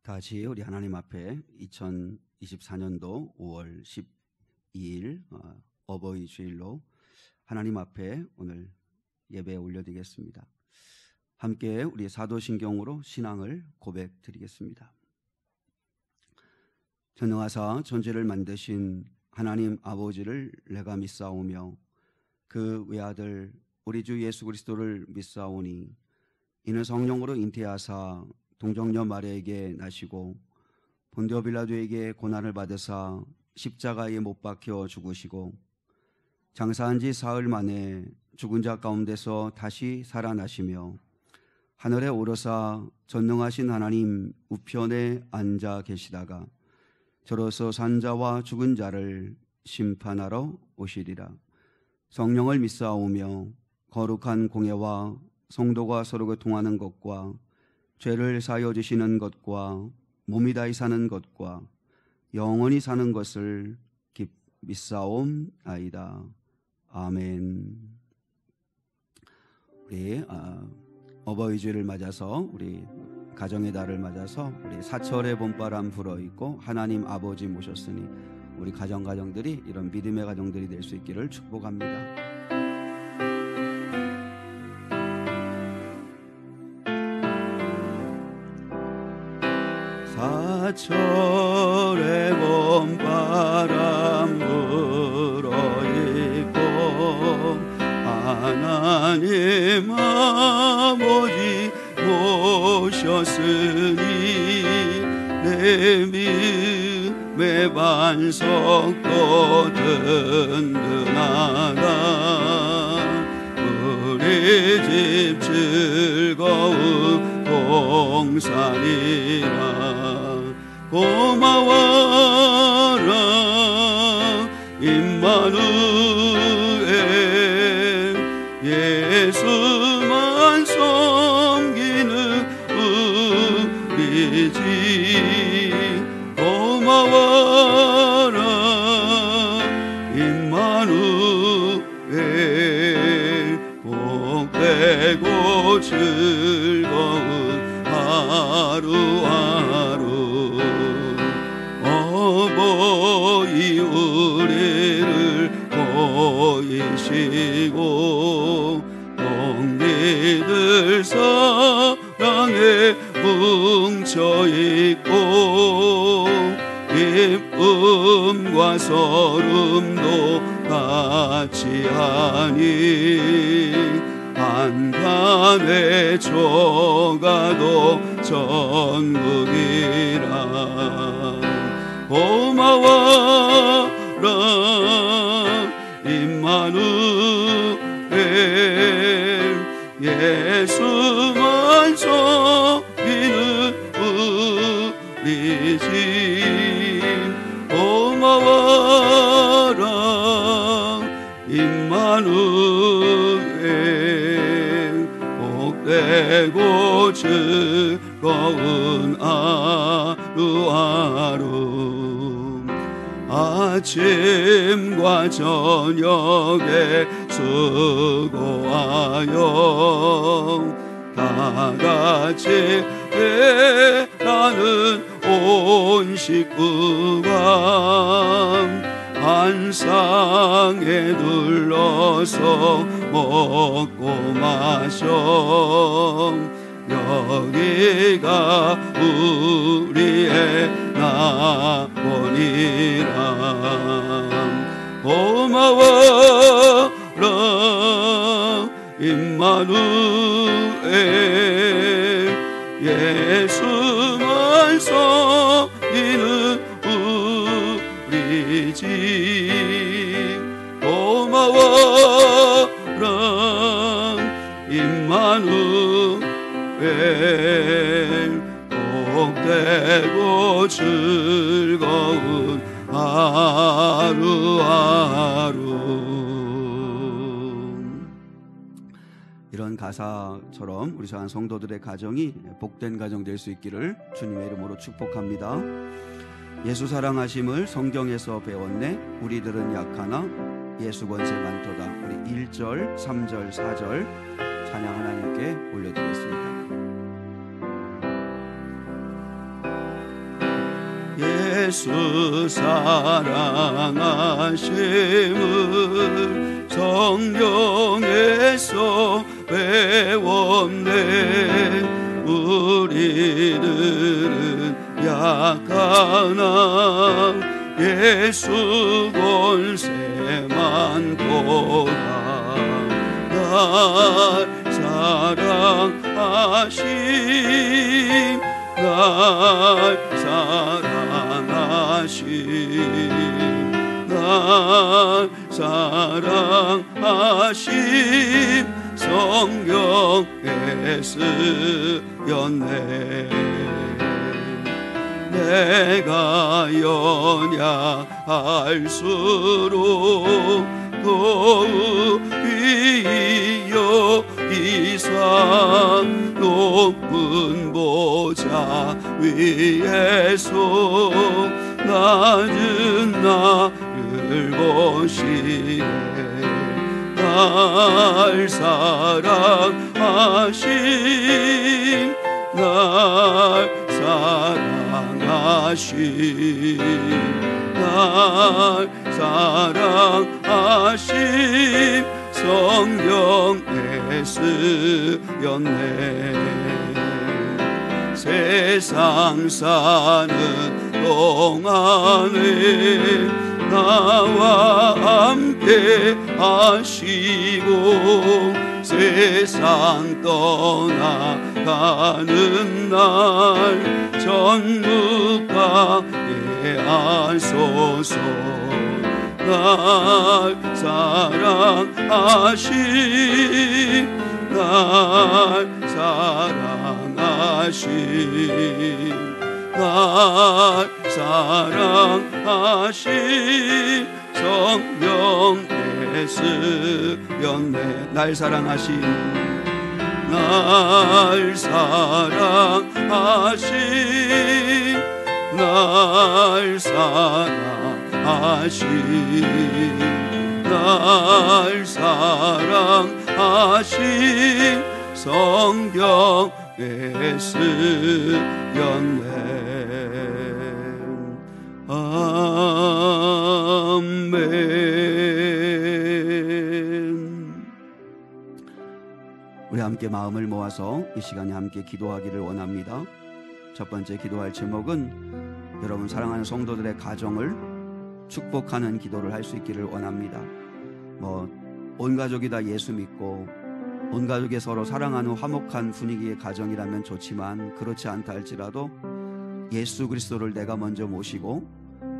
다시 우리 하나님 앞에 2024년도 5월 12일 어버이 주일로 하나님 앞에 오늘 예배 올려드리겠습니다. 함께 우리 사도신경으로 신앙을 고백드리겠습니다. 전능하사 천지를 만드신 하나님 아버지를 내가 믿사오며 그 외아들 우리 주 예수 그리스도를 믿사오니 이는 성령으로 잉태하사 동정녀 마리아에게 나시고 본디오 빌라도에게 고난을 받으사 십자가에 못 박혀 죽으시고 장사한 지 사흘 만에 죽은 자 가운데서 다시 살아나시며 하늘에 오르사 전능하신 하나님 우편에 앉아 계시다가 저로서 산 자와 죽은 자를 심판하러 오시리라. 성령을 믿사오며 거룩한 공예와 성도가 서로 교통하는 것과 죄를 사하여 주시는 것과 몸이 다히 사는 것과 영원히 사는 것을 믿사옵나이다. 아멘. 우리 어버이 주일을 맞아서 우리 가정의 달을 맞아서 우리 사철의 봄바람 불어있고 하나님 아버지 모셨으니 우리 가정들이 이런 믿음의 가정들이 될 수 있기를 축복합니다. 사철의 봄바람 불어있고 하나님 아버지 모셨으니 내 믿음의 반석도 든든하다. 우리 집 즐거운 동산이라. 고마워라 임마누엘 예수만 섬기는 우리 집. 고마워라 임마누엘 복되고 즐거운 하루하루. 어버이 우리를 보이시고 동리들 사랑에 뭉쳐있고 기쁨과 서름도 같이 하니 한간에 초가도 천국이라. 고마워라 임마누엘 예수만 섬기는 우리 집. 고마워라 임마누엘 복되고 즐거운 하루하루. 아침과 저녁에 수고하여 다같이 일하는 온 식구가 한 상에 둘러서 먹고 마셔 여기가 우리의 낙원이라. 고마워라 임마누엘 예수만 섬기는 우리 집. 고마워라 임마누엘 복되고 즐거운 하루하루. 이런 가사처럼 우리 사랑 성도들의 가정이 복된 가정 될 수 있기를 주님의 이름으로 축복합니다. 예수 사랑하심을 성경에서 배웠네 우리들은 약하나 예수 권세 많도다. 우리 1절 3절 4절 찬양 하나님께 올려드리겠습니다. 예수 사랑하심을 성경에서 배웠네. 우리들은 약하나 예수 권세만 보라. 날 사랑하심, 날 사랑하심, 날 사랑하심 성경에 쓰였네. 내가 연약할수록 더욱이 여기사 높은 보좌 위에서 낮은 나를 보시네. 날 사랑하심, 날 사랑하심, 날 사랑하심 성경에 쓰였네. 세상 사는 동안에 나와 함께 하시고 세상 떠나가는 날 천국 가게 하소서. 날 사랑하심, 날 사랑하심, 날 사랑하심 성경에 쓰였네. 날 사랑하심, 날 사랑하심, 날 사랑하심, 날 사랑하심 성경에 쓰였네. 아멘. 우리 함께 마음을 모아서 이 시간에 함께 기도하기를 원합니다. 첫 번째 기도할 제목은 여러분 사랑하는 성도들의 가정을 축복하는 기도를 할 수 있기를 원합니다. 온 가족이 다 예수 믿고 온 가족이 서로 사랑하는 화목한 분위기의 가정이라면 좋지만 그렇지 않다 할지라도 예수 그리스도를 내가 먼저 모시고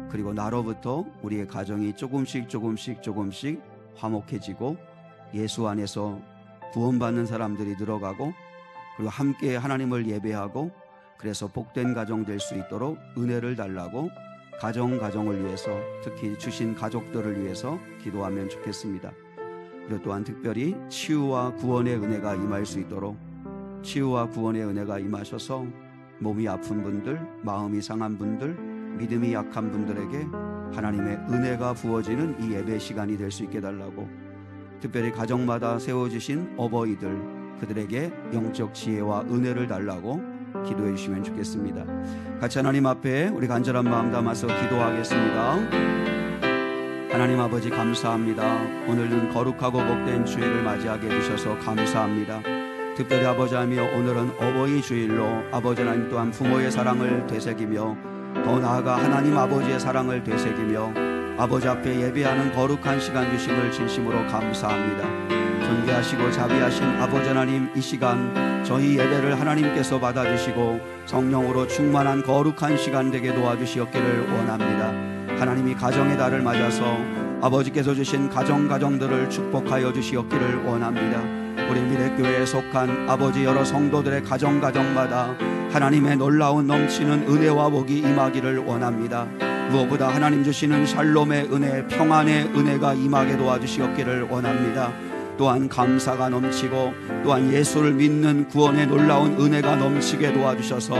그리고 나로부터 우리의 가정이 조금씩 화목해지고 예수 안에서 구원받는 사람들이 늘어가고 그리고 함께 하나님을 예배하고 그래서 복된 가정 될 수 있도록 은혜를 달라고 가정을 위해서 특히 주신 가족들을 위해서 기도하면 좋겠습니다. 그리고 또한 특별히 치유와 구원의 은혜가 임할 수 있도록 치유와 구원의 은혜가 임하셔서 몸이 아픈 분들, 마음이 상한 분들, 믿음이 약한 분들에게 하나님의 은혜가 부어지는 이 예배 시간이 될 수 있게 달라고 특별히 가정마다 세워주신 어버이들 그들에게 영적 지혜와 은혜를 달라고 기도해 주시면 좋겠습니다. 같이 하나님 앞에 우리 간절한 마음 담아서 기도하겠습니다. 하나님 아버지 감사합니다. 오늘은 거룩하고 복된 주일을 맞이하게 해주셔서 감사합니다. 특별히 아버지 하며 오늘은 어버이 주일로 아버지 하나님 또한 부모의 사랑을 되새기며 더 나아가 하나님 아버지의 사랑을 되새기며 아버지 앞에 예배하는 거룩한 시간 주심을 진심으로 감사합니다. 존귀하시고 자비하신 아버지 하나님, 이 시간 저희 예배를 하나님께서 받아주시고 성령으로 충만한 거룩한 시간 되게 도와주시옵기를 원합니다. 하나님이 가정의 달을 맞아서 아버지께서 주신 가정들을 축복하여 주시옵기를 원합니다. 우리 미래교회에 속한 아버지 여러 성도들의 가정마다 하나님의 놀라운 넘치는 은혜와 복이 임하기를 원합니다. 무엇보다 하나님 주시는 샬롬의 은혜, 평안의 은혜가 임하게 도와주시옵기를 원합니다. 또한 감사가 넘치고 또한 예수를 믿는 구원의 놀라운 은혜가 넘치게 도와주셔서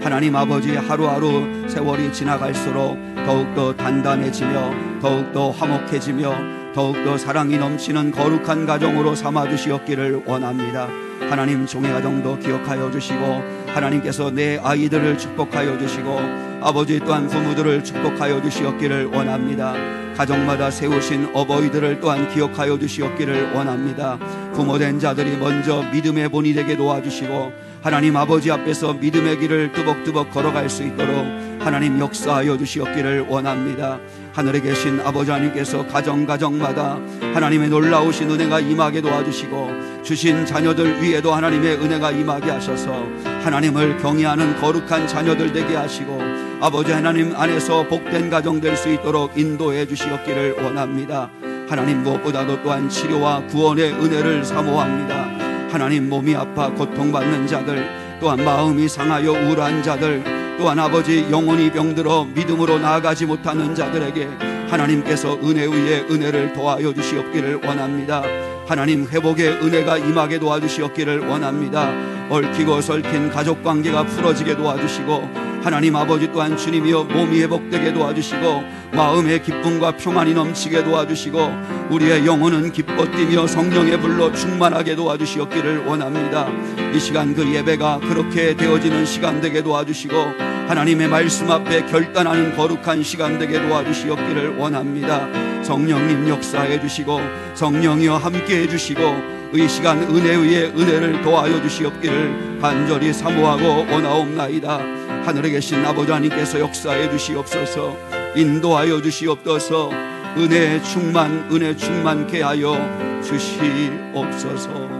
하나님 아버지 하루하루 세월이 지나갈수록 더욱더 단단해지며 더욱더 화목해지며 더욱더 사랑이 넘치는 거룩한 가정으로 삼아주시옵기를 원합니다. 하나님 종의 가정도 기억하여 주시고 하나님께서 내 아이들을 축복하여 주시고 아버지 또한 부모들을 축복하여 주시옵기를 원합니다. 가정마다 세우신 어버이들을 또한 기억하여 주시옵기를 원합니다. 부모된 자들이 먼저 믿음의 본이 되게 도와주시고 하나님 아버지 앞에서 믿음의 길을 뚜벅뚜벅 걸어갈 수 있도록 하나님 역사하여 주시옵기를 원합니다. 하늘에 계신 아버지 하나님께서 가정마다 하나님의 놀라우신 은혜가 임하게 도와주시고 주신 자녀들 위에도 하나님의 은혜가 임하게 하셔서 하나님을 경외하는 거룩한 자녀들 되게 하시고 아버지 하나님 안에서 복된 가정 될 수 있도록 인도해 주시옵기를 원합니다. 하나님 무엇보다도 또한 치료와 구원의 은혜를 사모합니다. 하나님 몸이 아파 고통받는 자들 또한 마음이 상하여 우울한 자들 또한 아버지 영혼이 병들어 믿음으로 나아가지 못하는 자들에게 하나님께서 은혜 위에 은혜를 더하여 주시옵기를 원합니다. 하나님 회복의 은혜가 임하게 도와주시옵기를 원합니다. 얽히고 설킨 가족관계가 풀어지게 도와주시고 하나님 아버지 또한 주님이여 몸이 회복되게 도와주시고 마음의 기쁨과 평안이 넘치게 도와주시고 우리의 영혼은 기뻐 뛰며 성령의 불로 충만하게 도와주시옵기를 원합니다. 이 시간 그 예배가 그렇게 되어지는 시간 되게 도와주시고 하나님의 말씀 앞에 결단하는 거룩한 시간 되게 도와주시옵기를 원합니다. 성령님 역사해 주시고 성령이여 함께해 주시고 이 시간 은혜 위에 은혜를 더하여 주시옵기를 간절히 사모하고 원하옵나이다. 하늘에 계신 아버지 하나님께서 역사해 주시옵소서. 인도하여 주시옵소서. 은혜 충만케 하여 주시옵소서.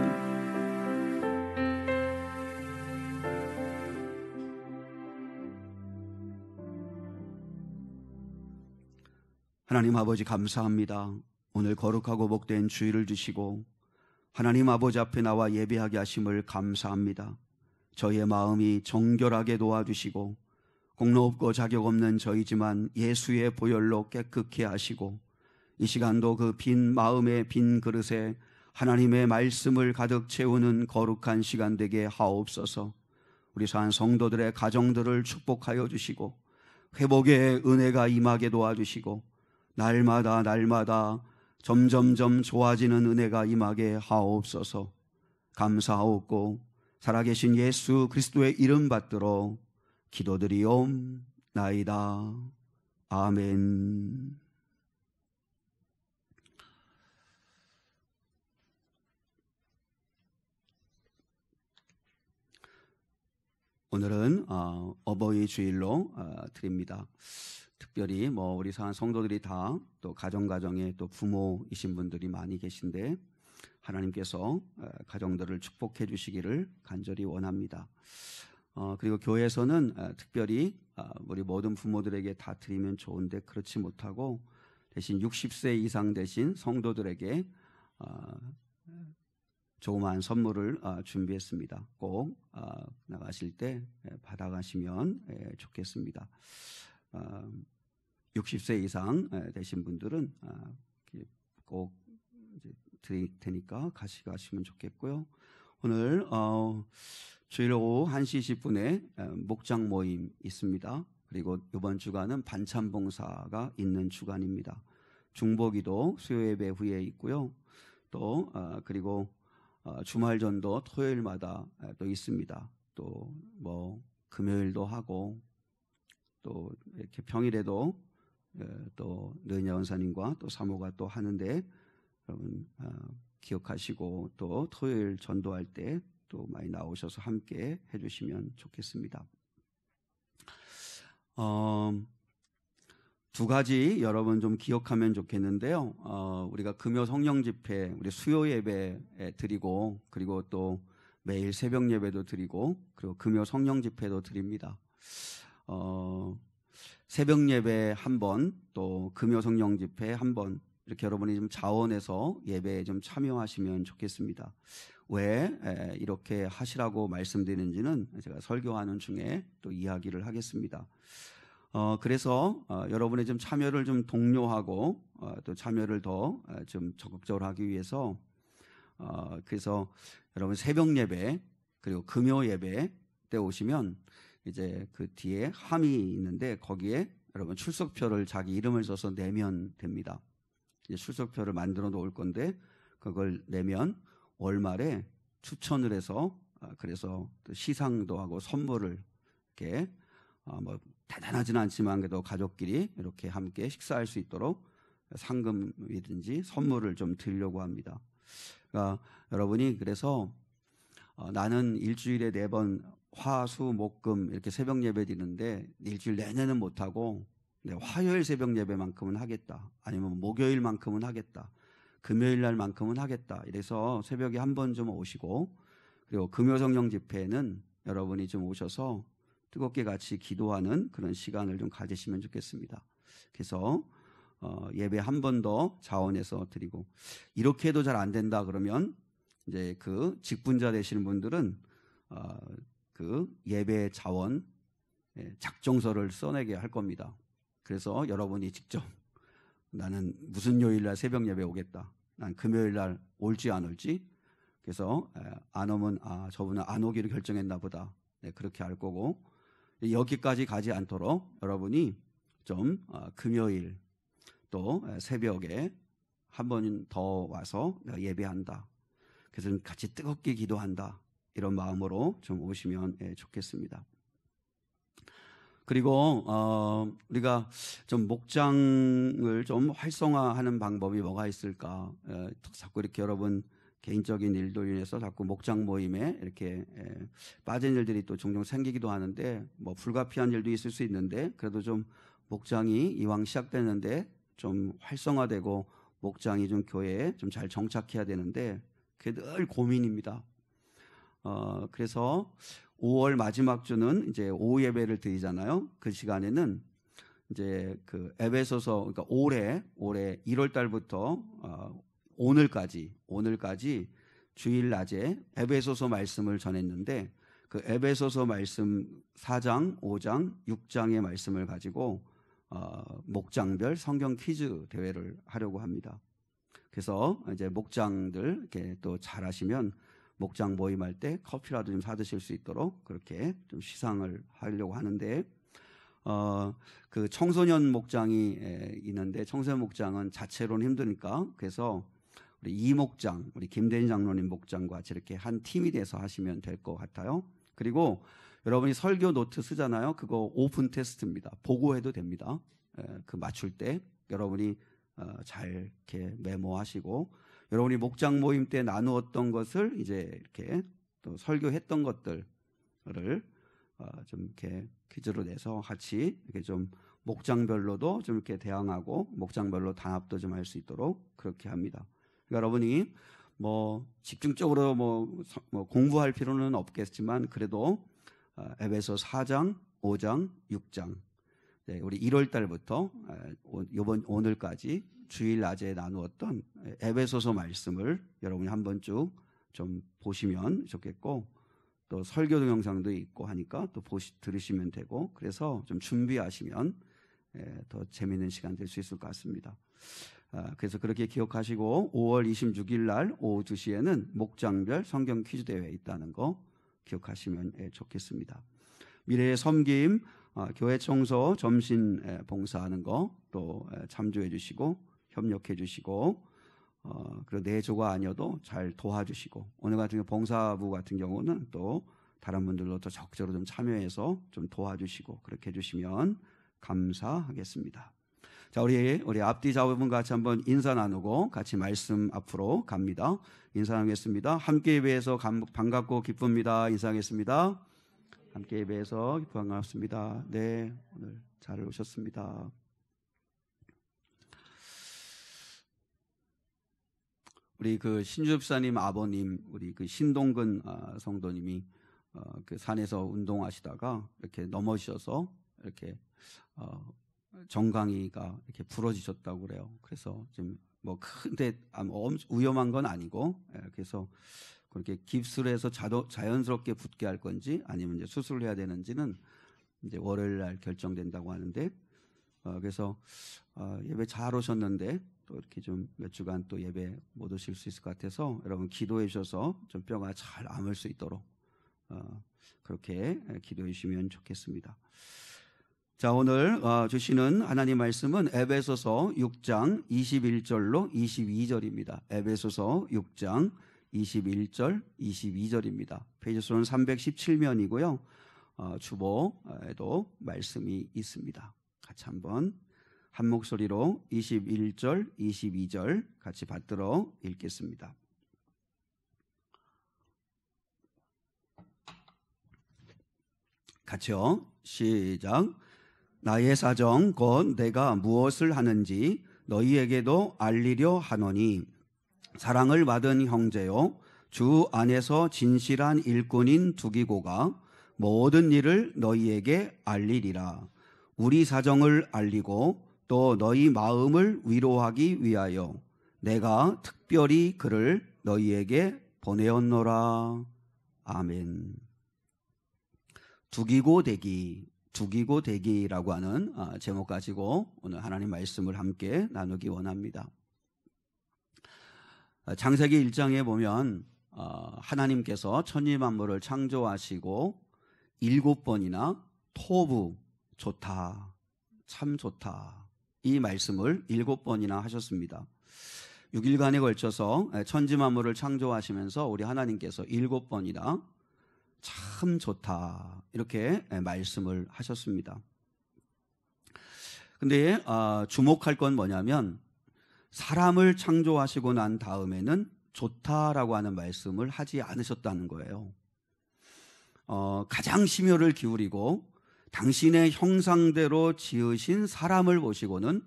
하나님 아버지 감사합니다. 오늘 거룩하고 복된 주일을 주시고 하나님 아버지 앞에 나와 예배하게 하심을 감사합니다. 저희의 마음이 정결하게 도와주시고 공로 없고 자격 없는 저희지만 예수의 보혈로 깨끗게 하시고 이 시간도 그 빈 마음의 빈 그릇에 하나님의 말씀을 가득 채우는 거룩한 시간 되게 하옵소서. 우리 산 성도들의 가정들을 축복하여 주시고 회복의 은혜가 임하게 도와주시고 날마다 점점점 좋아지는 은혜가 임하게 하옵소서. 감사하옵고 살아계신 예수 그리스도의 이름 받들어 기도드리옵나이다. 아멘. 오늘은 어버이 주일로 드립니다. 특별히 우리 산 성도들이 다 또 가정에 또 부모이신 분들이 많이 계신데 하나님께서 가정들을 축복해 주시기를 간절히 원합니다. 그리고 교회에서는 특별히 우리 모든 부모들에게 다 드리면 좋은데 그렇지 못하고 대신 60세 이상 되신 성도들에게 조그마한 선물을 준비했습니다. 꼭 나가실 때 받아가시면 좋겠습니다. 60세 이상 되신 분들은 꼭 드릴 테니까 가시면 좋겠고요. 오늘 주일 오후 1시 20분에 목장 모임 있습니다. 그리고 이번 주간은 반찬 봉사가 있는 주간입니다. 중보기도 수요 예배 후에 있고요. 또 그리고 주말 전도 토요일마다 또 있습니다. 또 금요일도 하고 또 이렇게 평일에도 또 느냐 원사님과 또 사모가 또 하는데 여러분 기억하시고 또 토요일 전도할 때 또 많이 나오셔서 함께 해주시면 좋겠습니다. 두 가지 여러분 좀 기억하면 좋겠는데요. 우리가 금요 성령 집회, 우리 수요 예배 드리고 그리고 또 매일 새벽 예배도 드리고 그리고 금요 성령 집회도 드립니다. 새벽 예배 한 번, 또 금요 성령 집회 한 번 이렇게 여러분이 좀 자원해서 예배에 좀 참여하시면 좋겠습니다. 왜 이렇게 하시라고 말씀드리는지는 제가 설교하는 중에 또 이야기를 하겠습니다. 그래서 여러분의 좀 참여를 좀 독려하고 또 참여를 더 좀 적극적으로 하기 위해서 그래서 여러분 새벽 예배 그리고 금요 예배 때 오시면 이제 그 뒤에 함이 있는데 거기에 여러분 출석표를 자기 이름을 써서 내면 됩니다. 이제 출석표를 만들어 놓을 건데 그걸 내면 월말에 추천을 해서 그래서 또 시상도 하고 선물을 이렇게 뭐 대단하지는 않지만 그래도 가족끼리 이렇게 함께 식사할 수 있도록 상금이든지 선물을 좀 드리려고 합니다. 그러니까 여러분이 그래서 나는 일주일에 4번 화, 수, 목, 금 이렇게 새벽 예배 드리는데 일주일 내내는 못하고 화요일 새벽 예배만큼은 하겠다. 아니면 목요일만큼은 하겠다. 금요일 날만큼은 하겠다. 이래서 새벽에 한 번 좀 오시고 그리고 금요성령 집회는 여러분이 좀 오셔서 뜨겁게 같이 기도하는 그런 시간을 좀 가지시면 좋겠습니다. 그래서 예배 한 번 더 자원해서 드리고 이렇게 해도 잘 안 된다 그러면 이제 그 직분자 되시는 분들은 그 예배 자원 작정서를 써내게 할 겁니다. 그래서 여러분이 직접 나는 무슨 요일 날 새벽 예배 오겠다. 난 금요일 날 올지 안 올지. 그래서 안 오면 저분은 안 오기로 결정했나 보다. 그렇게 알 거고 여기까지 가지 않도록 여러분이 좀 금요일 또 새벽에 한 번 더 와서 내가 예배한다. 그래서 같이 뜨겁게 기도한다. 이런 마음으로 좀 오시면 좋겠습니다. 그리고 우리가 좀 목장을 좀 활성화하는 방법이 뭐가 있을까? 자꾸 이렇게 여러분 개인적인 일도 인해서 자꾸 목장 모임에 이렇게 빠진 일들이 또 종종 생기기도 하는데 뭐 불가피한 일도 있을 수 있는데 그래도 좀 목장이 이왕 시작되는데 좀 활성화되고 목장이 좀 교회에 좀 잘 정착해야 되는데 그게 늘 고민입니다. 그래서 5월 마지막 주는 이제 오후 예배를 드리잖아요. 그 시간에는 이제 그 에베소서 그러니까 올해 1월 달부터 오늘까지 주일 낮에 에베소서 말씀을 전했는데 그 에베소서 말씀 4장, 5장, 6장의 말씀을 가지고 목장별 성경 퀴즈 대회를 하려고 합니다. 그래서 이제 목장들 이렇게 또 잘하시면 목장 모임할 때 커피라도 좀 사드실 수 있도록 그렇게 좀 시상을 하려고 하는데 그 청소년 목장이 있는데 청소년 목장은 자체로는 힘드니까 그래서 우리 이목장, 우리 김대인 장로님 목장과 같이 이렇게 한 팀이 돼서 하시면 될 것 같아요. 그리고 여러분이 설교 노트 쓰잖아요. 그거 오픈 테스트입니다. 보고해도 됩니다. 그 맞출 때 여러분이 잘 이렇게 메모하시고 여러분이 목장 모임 때 나누었던 것을 이제 이렇게 또 설교했던 것들을 좀 이렇게 퀴즈로 내서 같이 이렇게 좀 목장별로도 좀 이렇게 대항하고 목장별로 단합도 좀 할 수 있도록 그렇게 합니다. 그러니까 여러분이 뭐 집중적으로 뭐 공부할 필요는 없겠지만 그래도 에베소 4장, 5장, 6장 우리 1월 달부터 오늘까지 주일 낮에 나누었던 에베소서 말씀을 여러분이 한 번 쭉 좀 보시면 좋겠고 또 설교 동영상도 있고 하니까 또 들으시면 되고 그래서 좀 준비하시면 더 재미있는 시간 될 수 있을 것 같습니다. 그래서 그렇게 기억하시고 5월 26일 날 오후 2시에는 목장별 성경 퀴즈 대회 있다는 거 기억하시면 좋겠습니다. 미래의 섬김, 교회 청소, 점심 봉사하는 거 또 참조해 주시고 협력해 주시고 그리고 내조가 아니어도 잘 도와주시고 오늘 같은 경우 봉사부 같은 경우는 또 다른 분들도 더 적극적으로 좀 참여해서 좀 도와주시고 그렇게 해주시면 감사하겠습니다. 자, 우리 앞뒤 좌우분 같이 한번 인사 나누고 같이 말씀 앞으로 갑니다. 인사하겠습니다. 함께 예배해서 반갑고 기쁩니다. 인사하겠습니다. 함께 예배해서 반갑습니다. 네, 오늘 잘 오셨습니다. 우리 그 신주집사님 아버님, 우리 그 신동근 성도님이 그 산에서 운동하시다가 이렇게 넘어지셔서 이렇게 정강이가 이렇게 부러지셨다고 그래요. 그래서 지금 뭐 큰데 위험한 건 아니고 그래서 그렇게 깁스를 해서 자연스럽게 붙게 할 건지 아니면 이제 수술을 해야 되는지는 이제 월요일 날 결정된다고 하는데 그래서 예배 잘 오셨는데 또 이렇게 좀 몇 주간 또 예배 못 오실 수 있을 것 같아서 여러분 기도해 주셔서 좀 뼈가 잘 아물 수 있도록 그렇게 기도해 주시면 좋겠습니다. 자, 오늘 주시는 하나님 말씀은 에베소서 6장 21절로 22절입니다. 에베소서 6장 21절, 22절입니다. 페이지 수는 317면이고요. 주보에도 말씀이 있습니다. 같이 한번 한 목소리로 21절, 22절 같이 받들어 읽겠습니다. 같이요. 시작. 나의 사정 곧 내가 무엇을 하는지 너희에게도 알리려 하노니 사랑을 받은 형제요 주 안에서 진실한 일꾼인 두기고가 모든 일을 너희에게 알리리라. 우리 사정을 알리고 또 너희 마음을 위로하기 위하여 내가 특별히 그를 너희에게 보내었노라. 아멘. 두기고 되기라고 하는 제목 가지고 오늘 하나님 말씀을 함께 나누기 원합니다. 창세기 1장에 보면 하나님께서 천지만물을 창조하시고 7번이나 토부 좋다, 참 좋다 이 말씀을 7번이나 하셨습니다. 6일간에 걸쳐서 천지만물을 창조하시면서 우리 하나님께서 7번이나 참 좋다 이렇게 말씀을 하셨습니다. 근데 주목할 건 뭐냐면 사람을 창조하시고 난 다음에는 좋다라고 하는 말씀을 하지 않으셨다는 거예요. 가장 심혈을 기울이고 당신의 형상대로 지으신 사람을 보시고는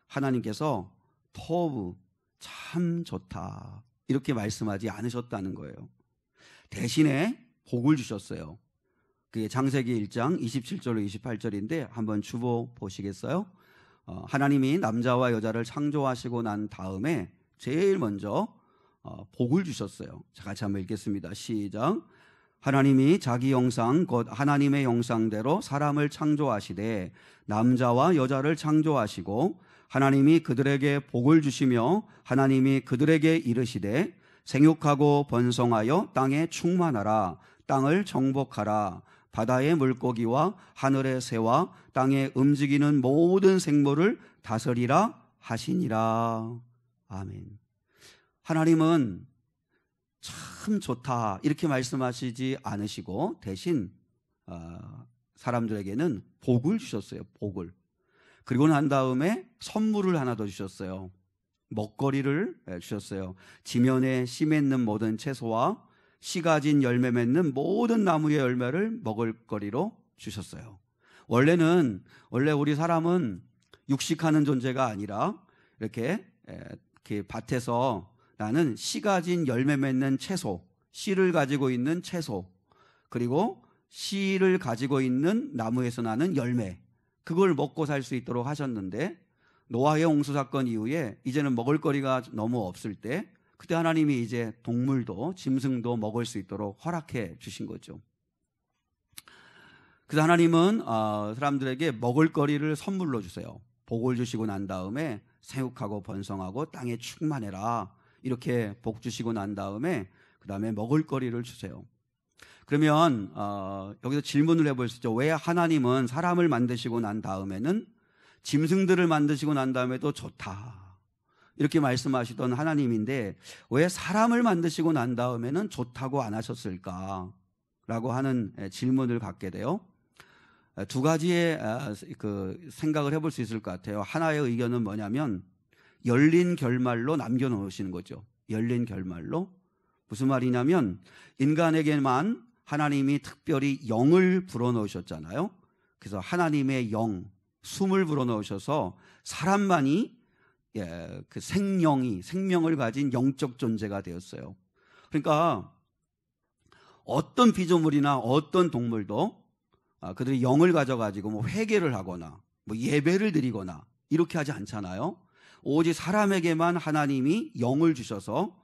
하나님께서 토부 참 좋다 이렇게 말씀하지 않으셨다는 거예요. 대신에 복을 주셨어요. 그게 창세기 1장 27절로 28절인데 한번 주보 보시겠어요? 하나님이 남자와 여자를 창조하시고 난 다음에 제일 먼저 복을 주셨어요. 자, 같이 한번 읽겠습니다. 시작. 하나님이 자기 형상 곧 하나님의 형상대로 사람을 창조하시되 남자와 여자를 창조하시고 하나님이 그들에게 복을 주시며 하나님이 그들에게 이르시되 생육하고 번성하여 땅에 충만하라. 땅을 정복하라. 바다의 물고기와 하늘의 새와 땅에 움직이는 모든 생물을 다스리라 하시니라. 아멘. 하나님은 참 좋다 이렇게 말씀하시지 않으시고 대신 사람들에게는 복을 주셨어요. 복을. 그리고 난 다음에 선물을 하나 더 주셨어요. 먹거리를 주셨어요. 지면에 씨 맺는 모든 채소와 씨 가진 열매 맺는 모든 나무의 열매를 먹을 거리로 주셨어요. 원래 우리 사람은 육식하는 존재가 아니라 이렇게 밭에서 나는 씨 가진 열매 맺는 채소, 씨를 가지고 있는 채소, 그리고 씨를 가지고 있는 나무에서 나는 열매, 그걸 먹고 살 수 있도록 하셨는데 노아의 홍수 사건 이후에 이제는 먹을 거리가 너무 없을 때 그때 하나님이 이제 동물도 짐승도 먹을 수 있도록 허락해 주신 거죠. 그래서 하나님은 사람들에게 먹을 거리를 선물로 주세요. 복을 주시고 난 다음에 생육하고 번성하고 땅에 충만해라 이렇게 복 주시고 난 다음에 그 다음에 먹을 거리를 주세요. 그러면 여기서 질문을 해볼 수 있죠. 왜 하나님은 사람을 만드시고 난 다음에는 짐승들을 만드시고 난 다음에도 좋다 이렇게 말씀하시던 하나님인데 왜 사람을 만드시고 난 다음에는 좋다고 안 하셨을까 라고 하는 질문을 갖게 돼요. 두 가지의 생각을 해볼 수 있을 것 같아요. 하나의 의견은 뭐냐면 열린 결말로 남겨놓으시는 거죠. 열린 결말로. 무슨 말이냐면 인간에게만 하나님이 특별히 영을 불어넣으셨잖아요. 그래서 하나님의 영, 숨을 불어넣으셔서 사람만이 그 생명을 가진 영적 존재가 되었어요. 그러니까 어떤 피조물이나 어떤 동물도 그들이 영을 가져가지고 뭐 회개를 하거나 뭐 예배를 드리거나 이렇게 하지 않잖아요. 오직 사람에게만 하나님이 영을 주셔서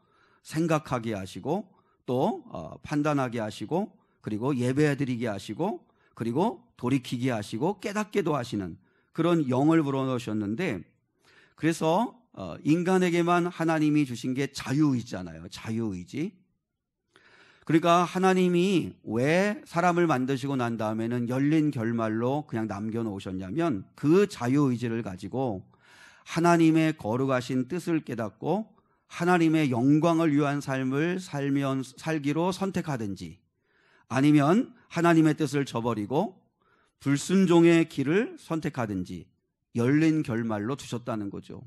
생각하게 하시고 또 판단하게 하시고 그리고 예배드리게 하시고 그리고 돌이키게 하시고 깨닫게도 하시는 그런 영을 불어넣으셨는데 그래서 인간에게만 하나님이 주신 게 자유의지잖아요. 자유의지. 그러니까 하나님이 왜 사람을 만드시고 난 다음에는 열린 결말로 그냥 남겨놓으셨냐면 그 자유의지를 가지고 하나님의 거룩하신 뜻을 깨닫고 하나님의 영광을 위한 삶을 살기로 선택하든지, 아니면 하나님의 뜻을 저버리고 불순종의 길을 선택하든지 열린 결말로 두셨다는 거죠.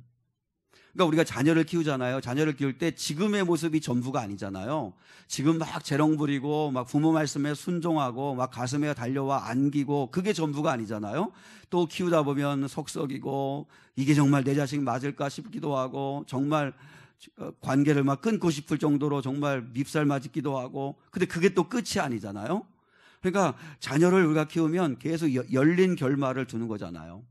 그러니까 우리가 자녀를 키우잖아요. 자녀를 키울 때 지금의 모습이 전부가 아니잖아요. 지금 막 재롱 부리고 막 부모 말씀에 순종하고 막 가슴에 달려와 안기고 그게 전부가 아니잖아요. 또 키우다 보면 속썩이고 이게 정말 내 자식 맞을까 싶기도 하고 정말 관계를 막 끊고 싶을 정도로 정말 밉살 맞기도 하고, 근데 그게 또 끝이 아니잖아요. 그러니까 자녀를 우리가 키우면 계속 열린 결말을 두는 거잖아요.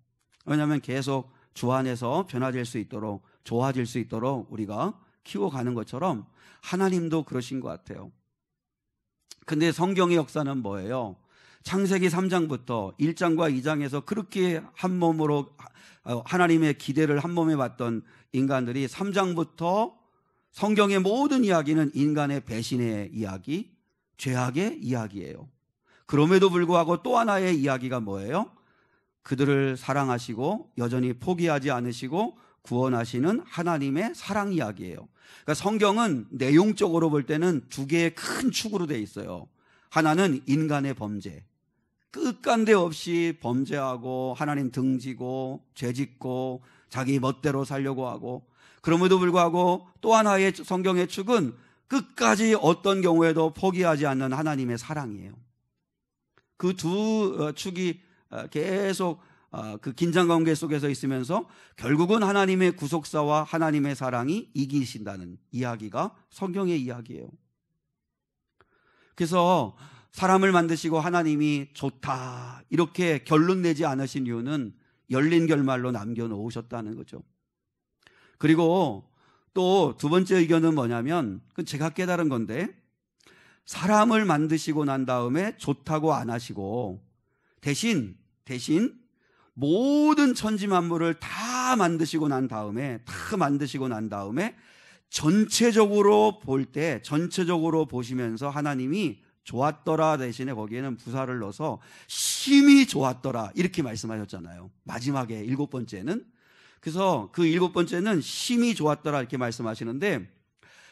왜냐하면 계속 주 안에서 변화될 수 있도록, 좋아질 수 있도록 우리가 키워가는 것처럼 하나님도 그러신 것 같아요. 근데 성경의 역사는 뭐예요? 창세기 3장부터 1장과 2장에서 그렇게 한 몸으로 하나님의 기대를 한 몸에 봤던 인간들이 3장부터 성경의 모든 이야기는 인간의 배신의 이야기, 죄악의 이야기예요. 그럼에도 불구하고 또 하나의 이야기가 뭐예요? 그들을 사랑하시고 여전히 포기하지 않으시고 구원하시는 하나님의 사랑 이야기예요. 그러니까 성경은 내용적으로 볼 때는 두 개의 큰 축으로 되어 있어요. 하나는 인간의 범죄, 끝간데 없이 범죄하고 하나님 등지고 죄짓고 자기 멋대로 살려고 하고, 그럼에도 불구하고 또 하나의 성경의 축은 끝까지 어떤 경우에도 포기하지 않는 하나님의 사랑이에요. 그 두 축이 계속 그 긴장관계 속에서 있으면서 결국은 하나님의 구속사와 하나님의 사랑이 이기신다는 이야기가 성경의 이야기예요. 그래서 사람을 만드시고 하나님이 좋다 이렇게 결론 내지 않으신 이유는 열린 결말로 남겨놓으셨다는 거죠. 그리고 또 두 번째 의견은 뭐냐면, 그건 제가 깨달은 건데, 사람을 만드시고 난 다음에 좋다고 안 하시고 대신 모든 천지 만물을 다 만드시고 난 다음에 전체적으로 보시면서 하나님이 좋았더라 대신에 거기에는 부사를 넣어서 심히 좋았더라 이렇게 말씀하셨잖아요. 마지막에 7번째는. 그래서 그 7번째는 심히 좋았더라 이렇게 말씀하시는데,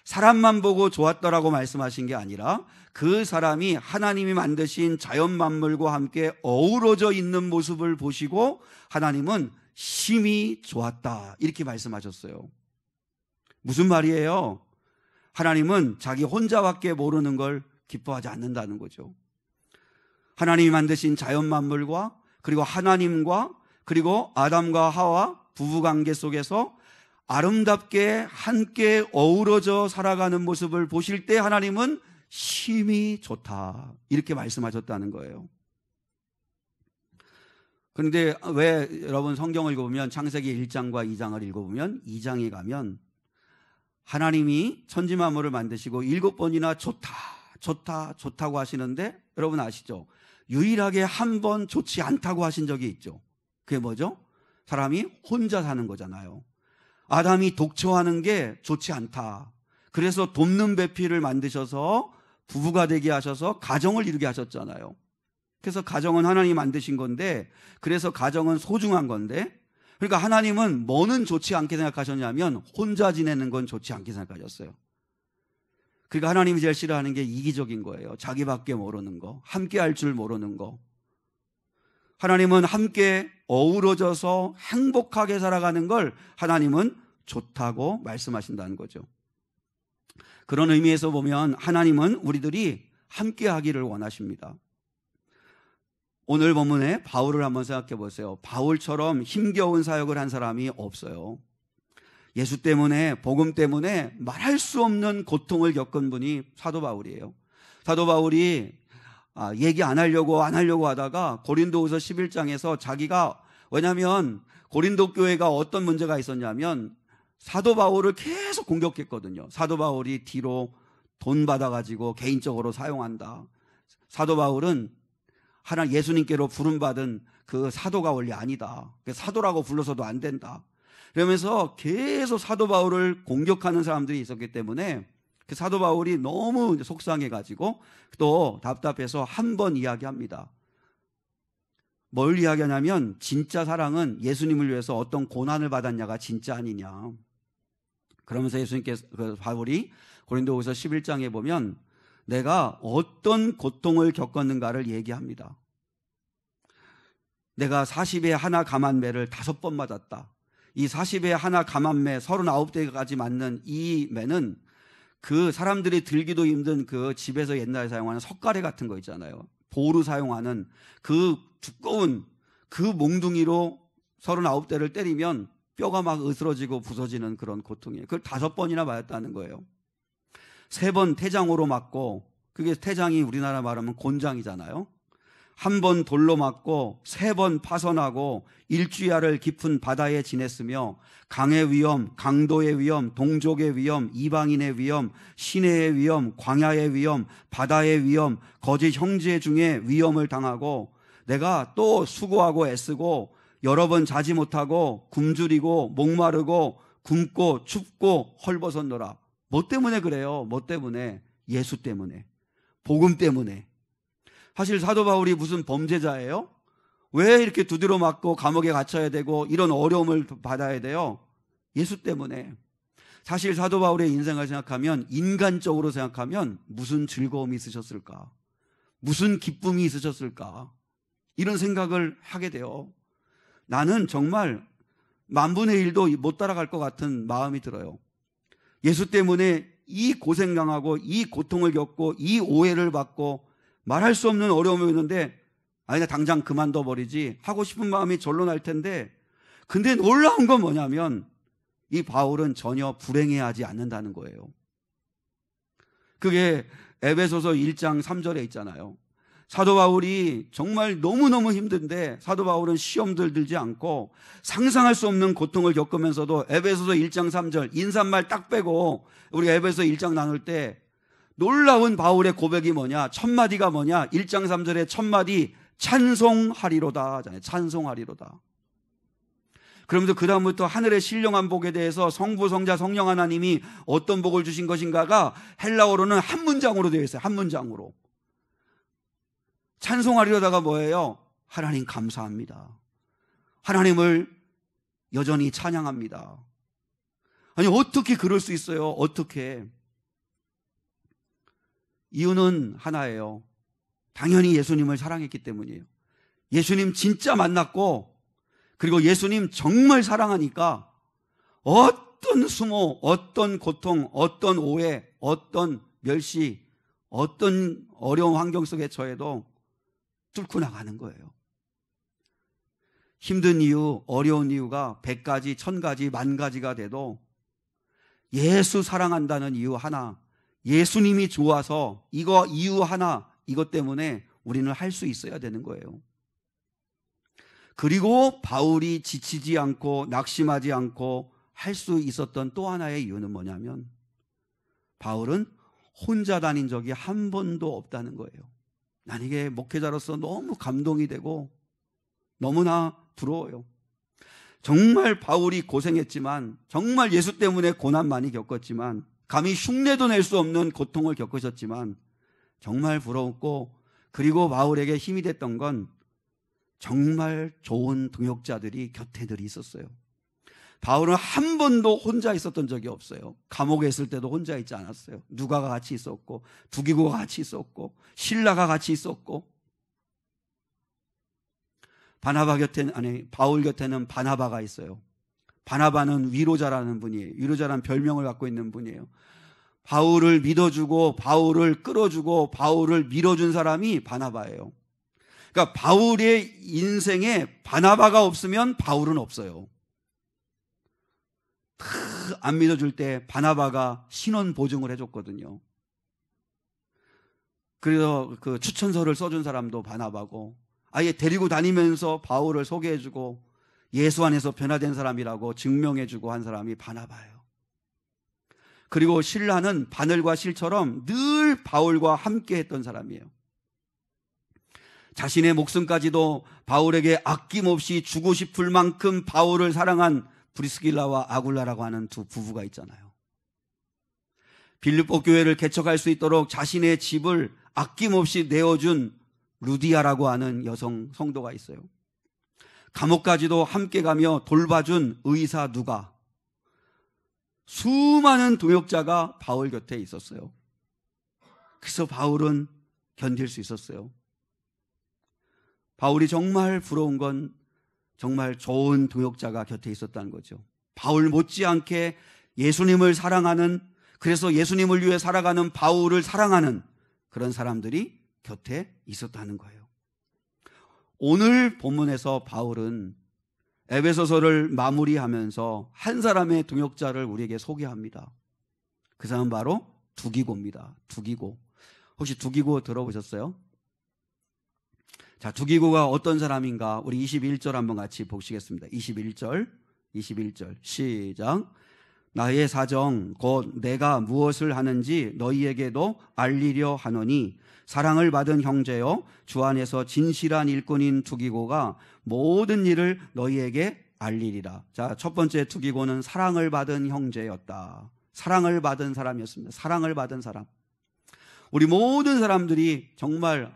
사람만 보고 좋았더라고 말씀하신 게 아니라 그 사람이 하나님이 만드신 자연 만물과 함께 어우러져 있는 모습을 보시고 하나님은 심히 좋았다 이렇게 말씀하셨어요. 무슨 말이에요? 하나님은 자기 혼자밖에 모르는 걸 기뻐하지 않는다는 거죠. 하나님이 만드신 자연 만물과 그리고 하나님과 그리고 아담과 하와 부부관계 속에서 아름답게 함께 어우러져 살아가는 모습을 보실 때 하나님은 심히 좋다 이렇게 말씀하셨다는 거예요. 그런데 왜 여러분 성경을 읽어보면 창세기 1장과 2장을 읽어보면 2장에 가면 하나님이 천지 만물을 만드시고 7번이나 좋다고 하시는데, 여러분 아시죠? 유일하게 한 번 좋지 않다고 하신 적이 있죠. 그게 뭐죠? 사람이 혼자 사는 거잖아요. 아담이 독처하는 게 좋지 않다. 그래서 돕는 배필을 만드셔서 부부가 되게 하셔서 가정을 이루게 하셨잖아요. 그래서 가정은 하나님이 만드신 건데, 그래서 가정은 소중한 건데, 그러니까 하나님은 뭐는 좋지 않게 생각하셨냐면 혼자 지내는 건 좋지 않게 생각하셨어요. 그러니까 하나님이 제일 싫어하는 게 이기적인 거예요. 자기밖에 모르는 거, 함께 할 줄 모르는 거. 하나님은 함께 어우러져서 행복하게 살아가는 걸 하나님은 좋다고 말씀하신다는 거죠. 그런 의미에서 보면 하나님은 우리들이 함께 하기를 원하십니다. 오늘 본문에 바울을 한번 생각해 보세요. 바울처럼 힘겨운 사역을 한 사람이 없어요. 예수 때문에, 복음 때문에 말할 수 없는 고통을 겪은 분이 사도 바울이에요. 사도 바울이 얘기 안 하려고 하다가 고린도후서 11장에서 자기가, 왜냐하면 고린도 교회가 어떤 문제가 있었냐면 사도 바울을 계속 공격했거든요. 사도 바울이 뒤로 돈 받아가지고 개인적으로 사용한다. 사도 바울은 하나 예수님께로 부름받은 그 사도가 원래 아니다. 사도라고 불러서도 안 된다. 그러면서 계속 사도 바울을 공격하는 사람들이 있었기 때문에 그 사도 바울이 너무 속상해가지고 또 답답해서 한 번 이야기합니다. 뭘 이야기하냐면 진짜 사랑은 예수님을 위해서 어떤 고난을 받았냐가 진짜 아니냐. 그러면서 예수님께서 바울이 고린도후서 11장에 보면 내가 어떤 고통을 겪었는가를 얘기합니다. 내가 40에 하나 감한 매를 5번 맞았다. 이 40에 하나 감한 매 39대까지 맞는 이 매는 그 사람들이 들기도 힘든 그 집에서 옛날에 사용하는 석가래 같은 거 있잖아요. 보루 사용하는 그 두꺼운 그 몽둥이로 39대를 때리면 뼈가 막 으스러지고 부서지는 그런 고통이에요. 그걸 5번이나 맞았다는 거예요. 3번 태장으로 맞고, 그게 태장이 우리나라 말하면 곤장이잖아요. 1번 돌로 맞고 3번 파선하고 일주야를 깊은 바다에 지냈으며 강의 위험, 강도의 위험, 동족의 위험, 이방인의 위험, 시내의 위험, 광야의 위험, 바다의 위험, 거짓 형제 중에 위험을 당하고 내가 또 수고하고 애쓰고 여러 번 자지 못하고 굶주리고 목마르고 굶고 춥고 헐벗었노라. 뭐 때문에 그래요? 뭐 때문에? 예수 때문에, 복음 때문에. 사실 사도 바울이 무슨 범죄자예요? 왜 이렇게 두드려 맞고 감옥에 갇혀야 되고 이런 어려움을 받아야 돼요? 예수 때문에. 사실 사도 바울의 인생을 생각하면, 인간적으로 생각하면 무슨 즐거움이 있으셨을까? 무슨 기쁨이 있으셨을까? 이런 생각을 하게 돼요. 나는 정말 10,000분의 1도 못 따라갈 것 같은 마음이 들어요. 예수 때문에 이 고생 당하고 이 고통을 겪고 이 오해를 받고 말할 수 없는 어려움이 있는데, 아니 나 당장 그만둬 버리지 하고 싶은 마음이 절로 날 텐데, 근데 놀라운 건 뭐냐면 이 바울은 전혀 불행해하지 않는다는 거예요. 그게 에베소서 1장 3절에 있잖아요. 사도 바울이 정말 너무너무 힘든데 사도 바울은 시험들 들지 않고 상상할 수 없는 고통을 겪으면서도 에베소서 1장 3절 인사말 딱 빼고 우리 에베소서 1장 나눌 때 놀라운 바울의 고백이 뭐냐? 첫 마디가 뭐냐? 1장 3절의 첫 마디 찬송하리로다 하잖아요. 찬송하리로다. 그러면서 그 다음부터 하늘의 신령한 복에 대해서 성부, 성자, 성령 하나님이 어떤 복을 주신 것인가가 헬라어로는 한 문장으로 되어 있어요. 한 문장으로. 찬송하리로다가 뭐예요? 하나님 감사합니다. 하나님을 여전히 찬양합니다. 아니 어떻게 그럴 수 있어요? 어떻게? 이유는 하나예요. 당연히 예수님을 사랑했기 때문이에요. 예수님 진짜 만났고, 그리고 예수님 정말 사랑하니까 어떤 수모, 어떤 고통, 어떤 오해, 어떤 멸시, 어떤 어려운 환경 속에 처해도 뚫고 나가는 거예요. 힘든 이유, 어려운 이유가 100가지, 1000가지, 10,000가지가 돼도 예수 사랑한다는 이유 하나, 예수님이 좋아서 이거 이유 하나, 이것 때문에 우리는 할 수 있어야 되는 거예요. 그리고 바울이 지치지 않고 낙심하지 않고 할 수 있었던 또 하나의 이유는 뭐냐면, 바울은 혼자 다닌 적이 한 번도 없다는 거예요. 난 이게 목회자로서 너무 감동이 되고 너무나 부러워요. 정말 바울이 고생했지만, 정말 예수 때문에 고난 많이 겪었지만, 감히 흉내도 낼 수 없는 고통을 겪으셨지만 정말 부러웠고, 그리고 바울에게 힘이 됐던 건 정말 좋은 동역자들이 곁에 늘 있었어요. 바울은 한 번도 혼자 있었던 적이 없어요. 감옥에 있을 때도 혼자 있지 않았어요. 누가가 같이 있었고, 두기고가 같이 있었고, 실라가 같이 있었고, 바울 곁에는 바나바가 있어요. 바나바는 위로자라는 분이에요. 위로자라는 별명을 갖고 있는 분이에요. 바울을 믿어주고 바울을 끌어주고 바울을 밀어준 사람이 바나바예요. 그러니까 바울의 인생에 바나바가 없으면 바울은 없어요. 안 믿어줄 때 바나바가 신원 보증을 해줬거든요. 그래서 그 추천서를 써준 사람도 바나바고, 아예 데리고 다니면서 바울을 소개해주고 예수 안에서 변화된 사람이라고 증명해주고 한 사람이 바나바예요. 그리고 실라는 바늘과 실처럼 늘 바울과 함께 했던 사람이에요. 자신의 목숨까지도 바울에게 아낌없이 주고 싶을 만큼 바울을 사랑한 브리스길라와 아굴라라고 하는 두 부부가 있잖아요. 빌립보 교회를 개척할 수 있도록 자신의 집을 아낌없이 내어준 루디아라고 하는 여성 성도가 있어요. 감옥까지도 함께 가며 돌봐준 의사 누가, 수많은 동역자가 바울 곁에 있었어요. 그래서 바울은 견딜 수 있었어요. 바울이 정말 부러운 건 정말 좋은 동역자가 곁에 있었다는 거죠. 바울 못지않게 예수님을 사랑하는, 그래서 예수님을 위해 살아가는 바울을 사랑하는 그런 사람들이 곁에 있었다는 거예요. 오늘 본문에서 바울은 에베소서를 마무리하면서 한 사람의 동역자를 우리에게 소개합니다. 그 사람은 바로 두기고입니다. 두기고. 혹시 두기고 들어보셨어요? 자, 두기고가 어떤 사람인가? 우리 21절 한번 같이 보시겠습니다. 21절 시작. 나의 사정 곧 내가 무엇을 하는지 너희에게도 알리려 하노니 사랑을 받은 형제여 주 안에서 진실한 일꾼인 두기고가 모든 일을 너희에게 알리리라. 자, 첫 번째 두기고는 사랑을 받은 형제였다. 사랑을 받은 사람이었습니다. 사랑을 받은 사람. 우리 모든 사람들이 정말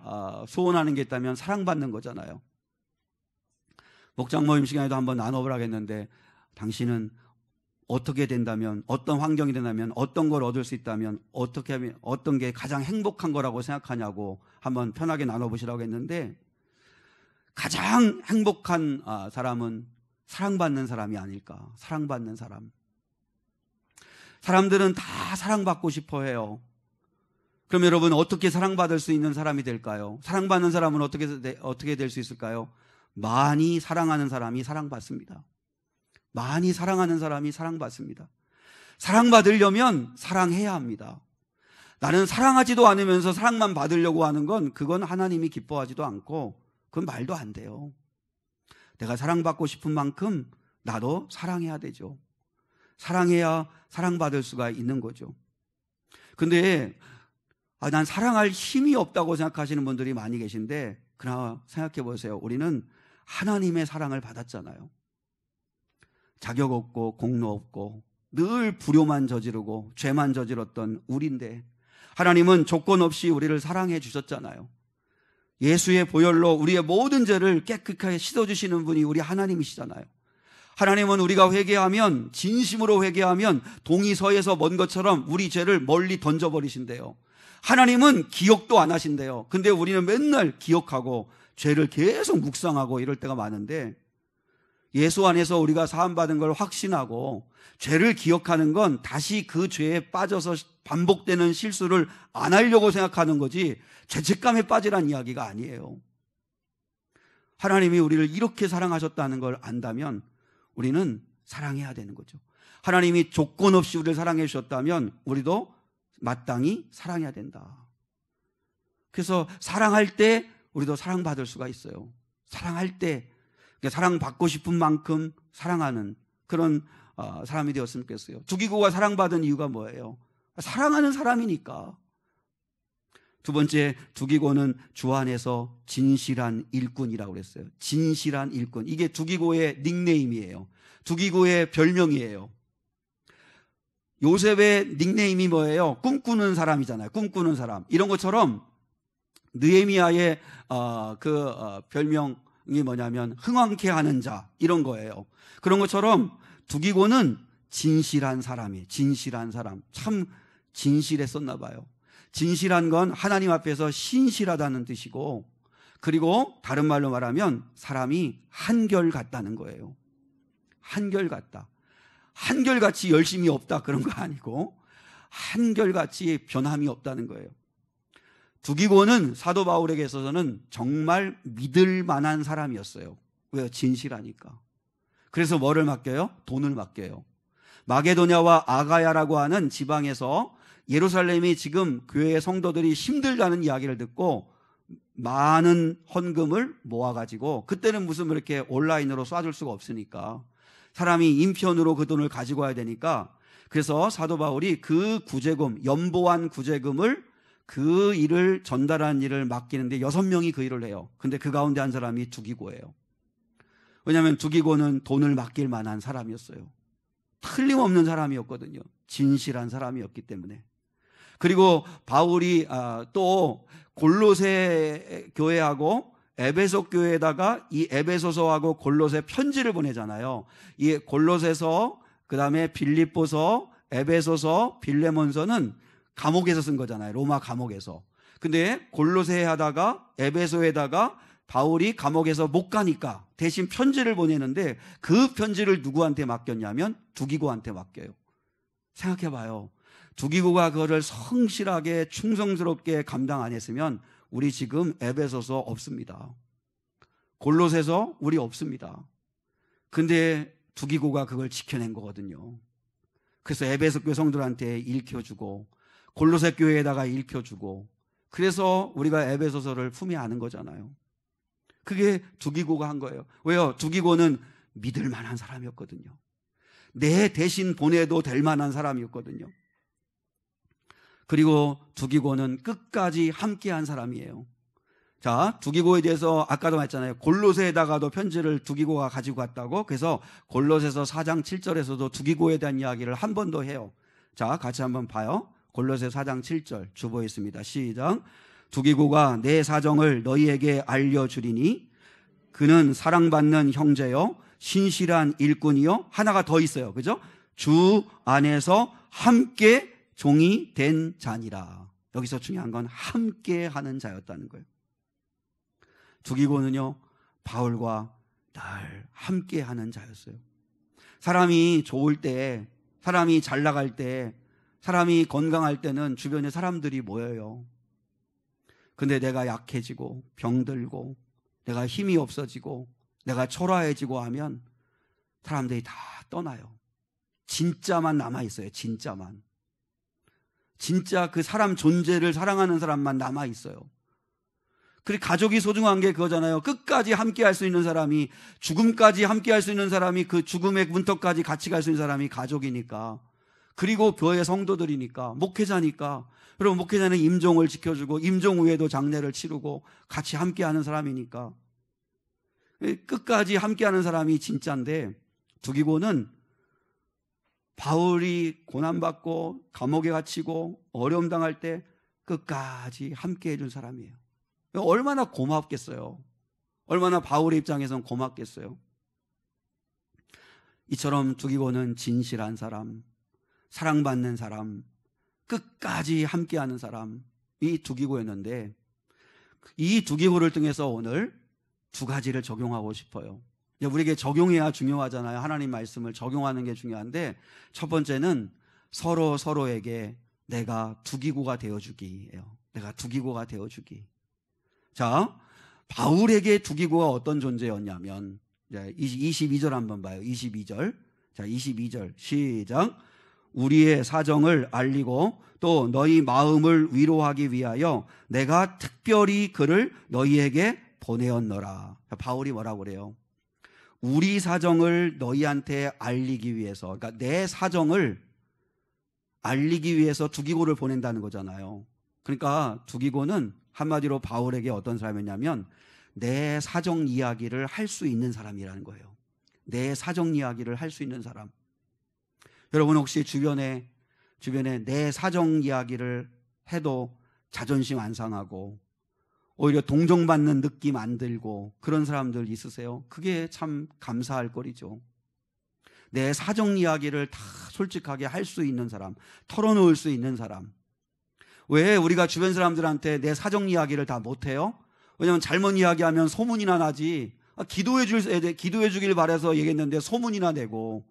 소원하는 게 있다면 사랑받는 거잖아요. 목장 모임 시간에도 한번 나눠보라고 했는데, 당신은 어떻게 된다면, 어떤 환경이 된다면, 어떤 걸 얻을 수 있다면, 어떻게 하면, 어떤 게 가장 행복한 거라고 생각하냐고 한번 편하게 나눠보시라고 했는데, 가장 행복한 사람은 사랑받는 사람이 아닐까. 사랑받는 사람. 사람들은 다 사랑받고 싶어 해요. 그럼 여러분, 어떻게 사랑받을 수 있는 사람이 될까요? 사랑받는 사람은 어떻게 될 수 있을까요? 많이 사랑하는 사람이 사랑받습니다. 많이 사랑하는 사람이 사랑받습니다. 사랑받으려면 사랑해야 합니다. 나는 사랑하지도 않으면서 사랑만 받으려고 하는 건, 그건 하나님이 기뻐하지도 않고 그건 말도 안 돼요. 내가 사랑받고 싶은 만큼 나도 사랑해야 되죠. 사랑해야 사랑받을 수가 있는 거죠. 근데 난 사랑할 힘이 없다고 생각하시는 분들이 많이 계신데, 그러나 생각해 보세요. 우리는 하나님의 사랑을 받았잖아요. 자격 없고 공로 없고 늘 불효만 저지르고 죄만 저질렀던 우리인데, 하나님은 조건 없이 우리를 사랑해 주셨잖아요. 예수의 보혈로 우리의 모든 죄를 깨끗하게 씻어주시는 분이 우리 하나님이시잖아요. 하나님은 우리가 회개하면, 진심으로 회개하면 동이 서에서 먼 것처럼 우리 죄를 멀리 던져버리신대요. 하나님은 기억도 안 하신대요. 근데 우리는 맨날 기억하고 죄를 계속 묵상하고 이럴 때가 많은데, 예수 안에서 우리가 사함받은 걸 확신하고 죄를 기억하는 건 다시 그 죄에 빠져서 반복되는 실수를 안 하려고 생각하는 거지, 죄책감에 빠지란 이야기가 아니에요. 하나님이 우리를 이렇게 사랑하셨다는 걸 안다면 우리는 사랑해야 되는 거죠. 하나님이 조건 없이 우리를 사랑해 주셨다면 우리도 마땅히 사랑해야 된다. 그래서 사랑할 때 우리도 사랑받을 수가 있어요. 사랑할 때, 그러니까 사랑받고 싶은 만큼 사랑하는 그런 사람이 되었으면 좋겠어요. 두기고가 사랑받은 이유가 뭐예요? 사랑하는 사람이니까. 두 번째, 두기고는 주 안에서 진실한 일꾼이라고 그랬어요. 진실한 일꾼. 이게 두기고의 닉네임이에요. 두기고의 별명이에요. 요셉의 닉네임이 뭐예요? 꿈꾸는 사람이잖아요. 꿈꾸는 사람. 이런 것처럼 느헤미야의 별명이 뭐냐면 흥왕케 하는 자, 이런 거예요. 그런 것처럼 두기고는 진실한 사람이에요. 진실한 사람. 참 진실했었나 봐요. 진실한 건 하나님 앞에서 신실하다는 뜻이고, 그리고 다른 말로 말하면 사람이 한결같다는 거예요. 한결같다. 한결같이 열심이 없다 그런 거 아니고 한결같이 변함이 없다는 거예요. 두기고는 사도 바울에게 있어서는 정말 믿을 만한 사람이었어요. 왜요? 진실하니까. 그래서 뭐를 맡겨요? 돈을 맡겨요. 마게도냐와 아가야라고 하는 지방에서 예루살렘이 지금 교회의 성도들이 힘들다는 이야기를 듣고 많은 헌금을 모아가지고, 그때는 무슨 이렇게 온라인으로 쏴줄 수가 없으니까 사람이 인편으로 그 돈을 가지고 와야 되니까, 그래서 사도 바울이 그 구제금, 연보한 구제금을, 그 일을 전달하는 일을 맡기는데 6명이 그 일을 해요. 근데 그 가운데 한 사람이 두기고예요. 왜냐하면 두기고는 돈을 맡길 만한 사람이었어요. 틀림없는 사람이었거든요. 진실한 사람이었기 때문에. 그리고 바울이 또 골로새 교회하고 에베소 교회에다가 이 에베소서하고 골로새 편지를 보내잖아요. 이 골로새서, 그 다음에 빌립보서, 에베소서, 빌레몬서는 감옥에서 쓴 거잖아요. 로마 감옥에서. 근데 골로새 하다가 에베소에다가 바울이 감옥에서 못 가니까 대신 편지를 보내는데 그 편지를 누구한테 맡겼냐면 두기고한테 맡겨요. 생각해봐요. 두기고가 그거를 성실하게 충성스럽게 감당 안 했으면 우리 지금 에베소서 없습니다. 골로새서 우리 없습니다. 근데 두기고가 그걸 지켜낸 거거든요. 그래서 에베소 교회 성도들한테 읽혀주고 골로새 교회에다가 읽혀주고 그래서 우리가 에베소서를 품에 안은 거잖아요. 그게 두기고가 한 거예요. 왜요? 두기고는 믿을 만한 사람이었거든요. 내 대신 보내도 될 만한 사람이었거든요. 그리고 두기고는 끝까지 함께한 사람이에요. 자, 두기고에 대해서 아까도 말했잖아요. 골로새에다가도 편지를 두기고가 가지고 갔다고. 그래서 골로새서 4장 7절에서도 두기고에 대한 이야기를 한 번 더 해요. 자, 같이 한번 봐요. 골로새 4장 7절 주보겠습니다. 시작. 두기고가 내 사정을 너희에게 알려주리니 그는 사랑받는 형제요 신실한 일꾼이요 하나가 더 있어요. 그죠? 주 안에서 함께 종이 된 자니라. 여기서 중요한 건 함께 하는 자였다는 거예요. 두기고는요 바울과 늘 함께 하는 자였어요. 사람이 좋을 때, 사람이 잘 나갈 때, 사람이 건강할 때는 주변에 사람들이 모여요. 근데 내가 약해지고 병들고 내가 힘이 없어지고 내가 초라해지고 하면 사람들이 다 떠나요. 진짜만 남아있어요. 진짜만. 진짜 그 사람 존재를 사랑하는 사람만 남아있어요. 그리고 가족이 소중한 게 그거잖아요. 끝까지 함께 할 수 있는 사람이, 죽음까지 함께 할 수 있는 사람이, 그 죽음의 문턱까지 같이 갈 수 있는 사람이 가족이니까, 그리고 교회 성도들이니까, 목회자니까. 여러분, 목회자는 임종을 지켜주고 임종 후에도 장례를 치르고 같이 함께하는 사람이니까 끝까지 함께하는 사람이 진짜인데, 두기고는 바울이 고난받고 감옥에 갇히고 어려움 당할 때 끝까지 함께 해준 사람이에요. 얼마나 고맙겠어요. 얼마나 바울의 입장에서는 고맙겠어요. 이처럼 두기고는 진실한 사람, 사랑받는 사람, 끝까지 함께하는 사람이 두기고였는데, 이 두기고를 통해서 오늘 두 가지를 적용하고 싶어요. 우리에게 적용해야 중요하잖아요. 하나님 말씀을 적용하는 게 중요한데, 첫 번째는 서로에게 내가 두기고가 되어주기예요. 내가 두기고가 되어주기. 자, 바울에게 두기고가 어떤 존재였냐면, 22절 한번 봐요. 22절. 자, 22절 시작. 우리의 사정을 알리고 또 너희 마음을 위로하기 위하여 내가 특별히 그를 너희에게 보내었노라. 바울이 뭐라고 그래요? 우리 사정을 너희한테 알리기 위해서, 그러니까 내 사정을 알리기 위해서 두기고를 보낸다는 거잖아요. 그러니까 두기고는 한마디로 바울에게 어떤 사람이냐면 내 사정 이야기를 할 수 있는 사람이라는 거예요. 내 사정 이야기를 할 수 있는 사람. 여러분 혹시 주변에 내 사정 이야기를 해도 자존심 안 상하고 오히려 동정받는 느낌 안 들고 그런 사람들 있으세요? 그게 참 감사할 거리죠. 내 사정 이야기를 다 솔직하게 할 수 있는 사람, 털어놓을 수 있는 사람. 왜 우리가 주변 사람들한테 내 사정 이야기를 다 못해요? 왜냐하면 잘못 이야기하면 소문이나 나지. 기도해 주길 바라서 얘기했는데 소문이나 내고,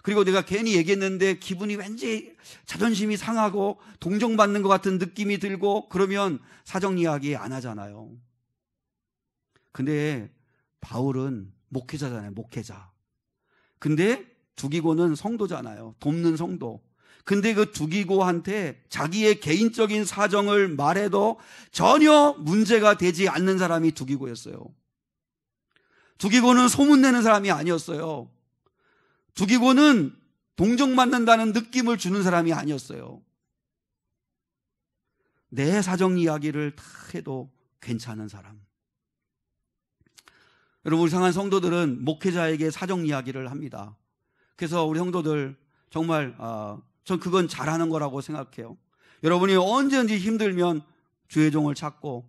그리고 내가 괜히 얘기했는데 기분이 왠지 자존심이 상하고 동정받는 것 같은 느낌이 들고 그러면 사정 이야기 안 하잖아요. 근데 바울은 목회자잖아요. 목회자. 근데 두기고는 성도잖아요. 돕는 성도. 근데 그 두기고한테 자기의 개인적인 사정을 말해도 전혀 문제가 되지 않는 사람이 두기고였어요. 두기고는 소문내는 사람이 아니었어요. 두기고는 동정받는다는 느낌을 주는 사람이 아니었어요. 내 사정 이야기를 다 해도 괜찮은 사람. 여러분, 우리 상한 성도들은 목회자에게 사정 이야기를 합니다. 그래서 우리 성도들 정말 전 그건 잘하는 거라고 생각해요. 여러분이 언제든지 힘들면 주의 종을 찾고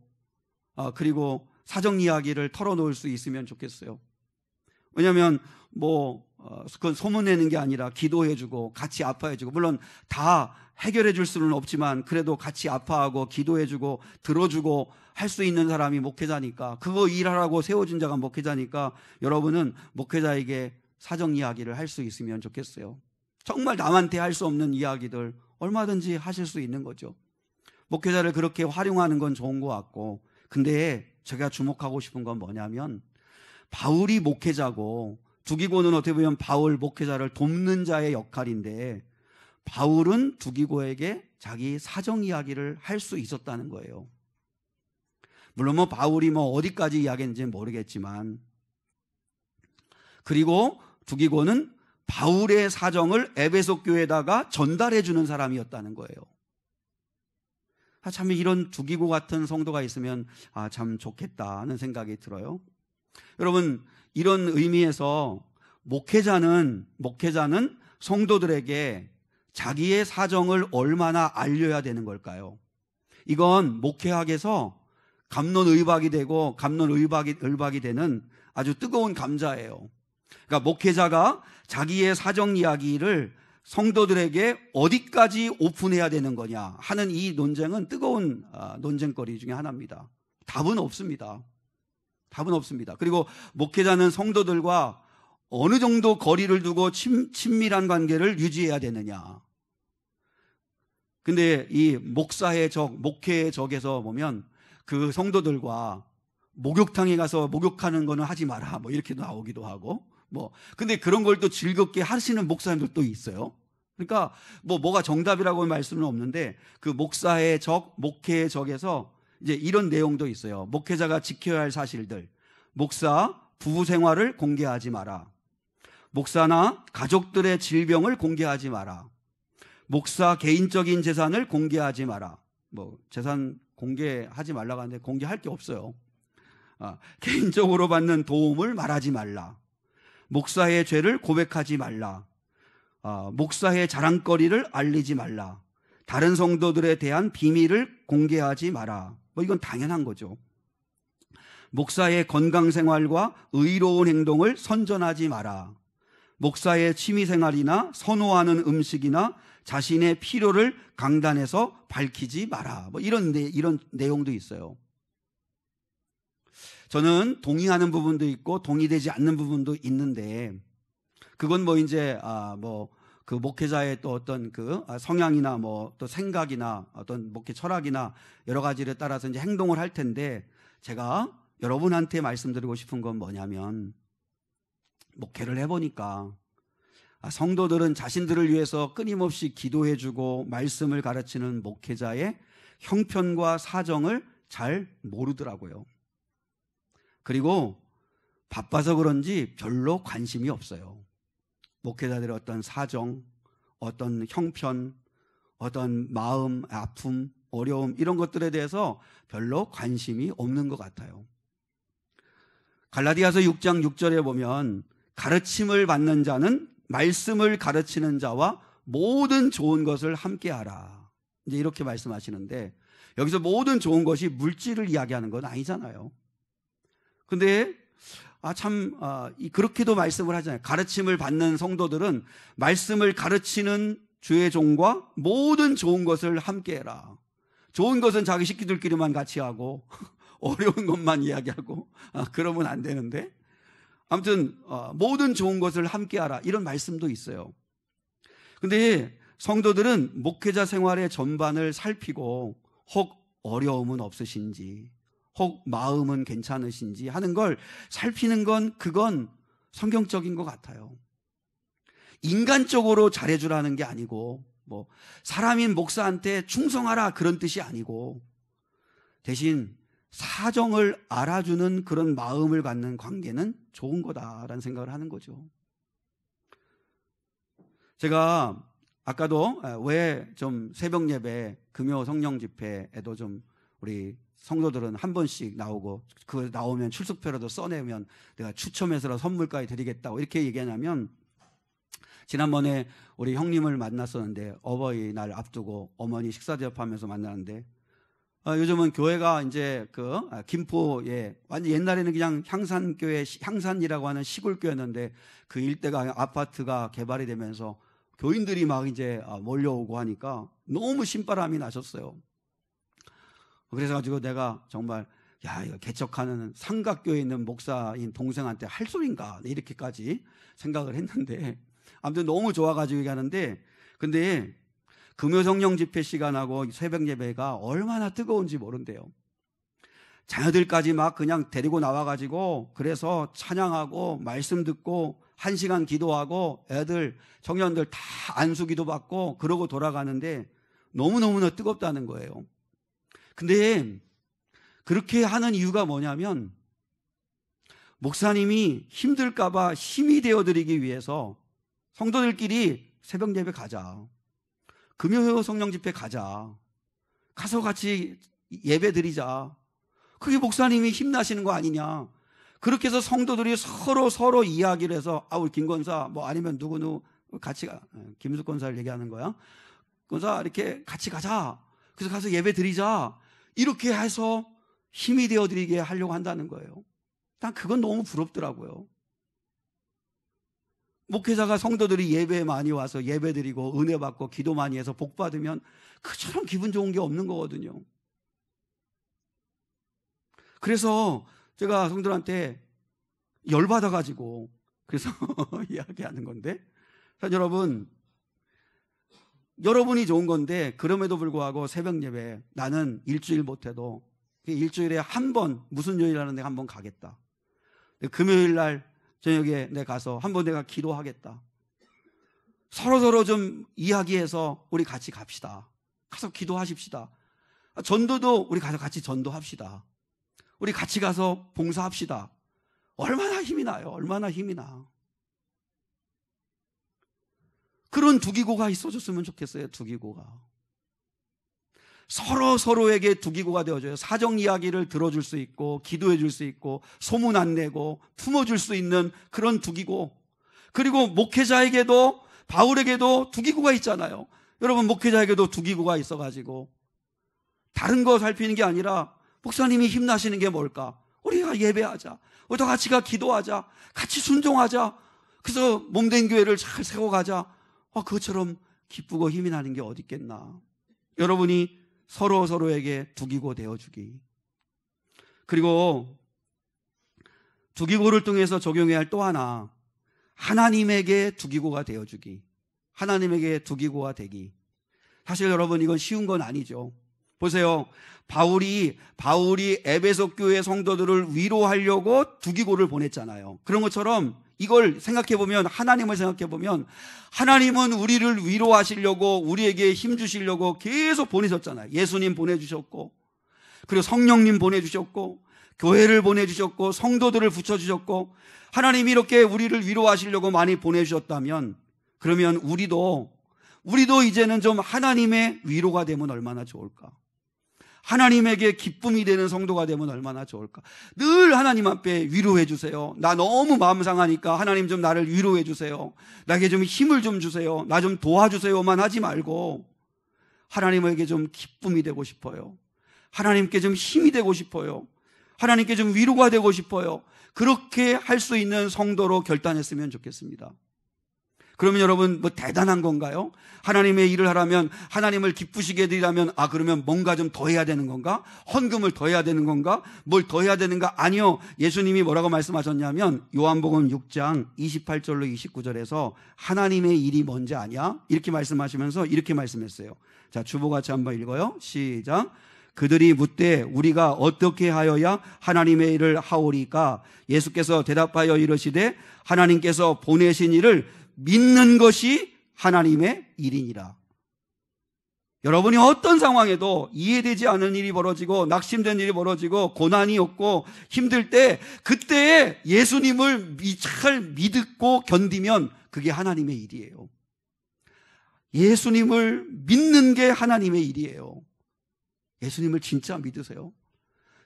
그리고 사정 이야기를 털어놓을 수 있으면 좋겠어요. 왜냐하면 그건 소문내는 게 아니라 기도해주고 같이 아파해주고, 물론 다 해결해줄 수는 없지만 그래도 같이 아파하고 기도해주고 들어주고 할 수 있는 사람이 목회자니까, 그거 일하라고 세워준 자가 목회자니까 여러분은 목회자에게 사정 이야기를 할 수 있으면 좋겠어요. 정말 남한테 할 수 없는 이야기들 얼마든지 하실 수 있는 거죠. 목회자를 그렇게 활용하는 건 좋은 것 같고, 근데 제가 주목하고 싶은 건 뭐냐면, 바울이 목회자고 두기고는 어떻게 보면 바울 목회자를 돕는 자의 역할인데, 바울은 두기고에게 자기 사정 이야기를 할 수 있었다는 거예요. 물론 뭐 바울이 뭐 어디까지 이야기했는지는 모르겠지만, 그리고 두기고는 바울의 사정을 에베소 교회에다가 전달해 주는 사람이었다는 거예요. 참 이런 두기고 같은 성도가 있으면 참 좋겠다는 생각이 들어요. 여러분, 이런 의미에서 목회자는 성도들에게 자기의 사정을 얼마나 알려야 되는 걸까요? 이건 목회학에서 갑론의박이 되고 갑론을박이 되는 아주 뜨거운 감자예요. 그러니까 목회자가 자기의 사정 이야기를 성도들에게 어디까지 오픈해야 되는 거냐 하는 이 논쟁은 뜨거운 논쟁거리 중에 하나입니다. 답은 없습니다. 그리고 목회자는 성도들과 어느 정도 거리를 두고 친밀한 관계를 유지해야 되느냐. 근데 이 목사의 적, 목회의 적에서 보면 그 성도들과 목욕탕에 가서 목욕하는 거는 하지 마라, 뭐 이렇게도 나오기도 하고, 근데 그런 걸 또 즐겁게 하시는 목사님들도 있어요. 그러니까 뭐가 정답이라고 말씀은 없는데, 그 목사의 적, 목회의 적에서 이제 이런 내용도 있어요. 목회자가 지켜야 할 사실들. 목사 부부 생활을 공개하지 마라. 목사나 가족들의 질병을 공개하지 마라. 목사 개인적인 재산을 공개하지 마라. 재산 공개하지 말라고 하는데 공개할 게 없어요. 개인적으로 받는 도움을 말하지 말라. 목사의 죄를 고백하지 말라. 목사의 자랑거리를 알리지 말라. 다른 성도들에 대한 비밀을 공개하지 마라. 이건 당연한 거죠. 목사의 건강생활과 의로운 행동을 선전하지 마라. 목사의 취미생활이나 선호하는 음식이나 자신의 필요를 강단에서 밝히지 마라. 이런 내용도 있어요. 저는 동의하는 부분도 있고 동의되지 않는 부분도 있는데, 그건 그 목회자의 또 어떤 그 성향이나 또 생각이나 어떤 목회 철학이나 여러 가지를 따라서 이제 행동을 할 텐데, 제가 여러분한테 말씀드리고 싶은 건 뭐냐면, 목회를 해보니까 성도들은 자신들을 위해서 끊임없이 기도해주고 말씀을 가르치는 목회자의 형편과 사정을 잘 모르더라고요. 그리고 바빠서 그런지 별로 관심이 없어요. 목회자들의 어떤 사정, 어떤 형편, 어떤 마음, 아픔, 어려움, 이런 것들에 대해서 별로 관심이 없는 것 같아요. 갈라디아서 6장 6절에 보면, 가르침을 받는 자는 말씀을 가르치는 자와 모든 좋은 것을 함께하라, 이제 이렇게 말씀하시는데, 여기서 모든 좋은 것이 물질을 이야기하는 건 아니잖아요. 근데 그렇게도 말씀을 하잖아요. 가르침을 받는 성도들은 말씀을 가르치는 주의 종과 모든 좋은 것을 함께해라. 좋은 것은 자기 식구들끼리만 같이 하고 어려운 것만 이야기하고 그러면 안 되는데, 아무튼 모든 좋은 것을 함께하라, 이런 말씀도 있어요. 근데 성도들은 목회자 생활의 전반을 살피고 혹 어려움은 없으신지, 혹 마음은 괜찮으신지 하는 걸 살피는 그건 성경적인 것 같아요. 인간적으로 잘해주라는 게 아니고, 사람인 목사한테 충성하라 그런 뜻이 아니고, 대신 사정을 알아주는 그런 마음을 갖는 관계는 좋은 거다라는 생각을 하는 거죠. 제가 아까도 왜 좀 새벽 예배, 금요 성령 집회에도 좀 우리 성도들은 한 번씩 나오고, 그 나오면 출석표라도 써내면 내가 추첨해서 선물까지 드리겠다고 이렇게 얘기하냐면, 지난번에 우리 형님을 만났었는데, 어버이날 앞두고 어머니 식사 대접하면서 만나는데, 요즘은 교회가 이제 김포에 완전 옛날에는 그냥 향산교회, 향산이라고 하는 시골교회였는데 그 일대가 아파트가 개발이 되면서 교인들이 막 이제 몰려오고 하니까 너무 신바람이 나셨어요. 그래서 내가 정말 이거 개척하는 삼각교회에 있는 목사인 동생한테 할 소린가 이렇게까지 생각을 했는데, 아무튼 너무 좋아가지고 얘기하는데, 근데 금요성령 집회 시간하고 새벽 예배가 얼마나 뜨거운지 모른대요. 자녀들까지 막 그냥 데리고 나와가지고 그래서 찬양하고 말씀 듣고 1시간 기도하고 애들 청년들 다 안수기도 받고 그러고 돌아가는데 너무너무나 뜨겁다는 거예요. 근데 그렇게 하는 이유가 뭐냐면, 목사님이 힘들까봐 힘이 되어드리기 위해서 성도들끼리 새벽 예배 가자, 금요 성령 집회 가자, 가서 같이 예배 드리자, 그게 목사님이 힘나시는 거 아니냐. 그렇게 해서 성도들이 서로 이야기를 해서 우리 김 권사 뭐 아니면 누구 같이 김숙 권사를 얘기하는 거야. 권사 이렇게 같이 가자. 그래서 가서 예배 드리자. 이렇게 해서 힘이 되어드리게 하려고 한다는 거예요. 난 그건 너무 부럽더라고요. 목회자가 성도들이 예배에 많이 와서 예배 드리고 은혜 받고 기도 많이 해서 복 받으면 그처럼 기분 좋은 게 없는 거거든요. 그래서 제가 성도들한테 열받아가지고 그래서 이야기하는 건데, 여러분이 좋은 건데 그럼에도 불구하고 새벽 예배 나는 일주일 못해도 일주일에 한 번, 무슨 요일이라는 데가 한 번 가겠다. 금요일 날 저녁에 내가 가서 한번 내가 기도하겠다. 서로 좀 이야기해서 우리 같이 갑시다. 가서 기도하십시다. 전도도 우리 가서 같이 전도합시다. 우리 같이 가서 봉사합시다. 얼마나 힘이 나요. 얼마나 힘이 나. 그런 두기고가 있어줬으면 좋겠어요. 두기고가. 서로에게 두기고가 되어줘요. 사정 이야기를 들어줄 수 있고 기도해 줄 수 있고 소문 안 내고 품어줄 수 있는 그런 두기고. 그리고 목회자에게도, 바울에게도 두기고가 있잖아요. 여러분, 목회자에게도 두기고가 있어가지고 다른 거 살피는 게 아니라 목사님이 힘나시는 게 뭘까? 우리가 예배하자, 우리도 같이 기도하자, 같이 순종하자, 그래서 몸된 교회를 잘 세워가자. 그것처럼 기쁘고 힘이 나는 게 어디 있겠나. 여러분이 서로에게 두기고 되어주기. 그리고 두기고를 통해서 적용해야 할 또 하나, 하나님에게 두기고가 되어주기. 하나님에게 두기고가 되기. 사실 여러분, 이건 쉬운 건 아니죠. 보세요. 바울이 에베소 교회 성도들을 위로하려고 두기고를 보냈잖아요. 그런 것처럼 이걸 생각해보면, 하나님을 생각해보면, 하나님은 우리를 위로하시려고, 우리에게 힘 주시려고 계속 보내셨잖아요. 예수님 보내주셨고, 그리고 성령님 보내주셨고, 교회를 보내주셨고, 성도들을 붙여주셨고, 하나님이 이렇게 우리를 위로하시려고 많이 보내주셨다면, 그러면 우리도 이제는 좀 하나님의 위로가 되면 얼마나 좋을까? 하나님에게 기쁨이 되는 성도가 되면 얼마나 좋을까? 늘 하나님 앞에 위로해 주세요. 나 너무 마음 상하니까 하나님 좀 나를 위로해 주세요. 나에게 좀 힘을 좀 주세요. 나 좀 도와주세요만 하지 말고 하나님에게 좀 기쁨이 되고 싶어요. 하나님께 좀 힘이 되고 싶어요. 하나님께 좀 위로가 되고 싶어요. 그렇게 할 수 있는 성도로 결단했으면 좋겠습니다. 그러면 여러분, 뭐 대단한 건가요? 하나님의 일을 하려면, 하나님을 기쁘시게 해드리려면, 그러면 뭔가 좀 더 해야 되는 건가? 헌금을 더 해야 되는 건가? 뭘 더 해야 되는가? 아니요. 예수님이 뭐라고 말씀하셨냐면, 요한복음 6장 28절로 29절에서 하나님의 일이 뭔지 아냐? 이렇게 말씀하시면서 이렇게 말씀했어요. 자, 주보같이 한번 읽어요. 시작. 그들이 묻되 우리가 어떻게 하여야 하나님의 일을 하오리까? 예수께서 대답하여 이르시되 하나님께서 보내신 일을 믿는 것이 하나님의 일이니라. 여러분이 어떤 상황에도 이해되지 않은 일이 벌어지고 낙심된 일이 벌어지고 고난이 없고 힘들 때, 그때에 예수님을 잘 믿고 견디면 그게 하나님의 일이에요. 예수님을 믿는 게 하나님의 일이에요. 예수님을 진짜 믿으세요.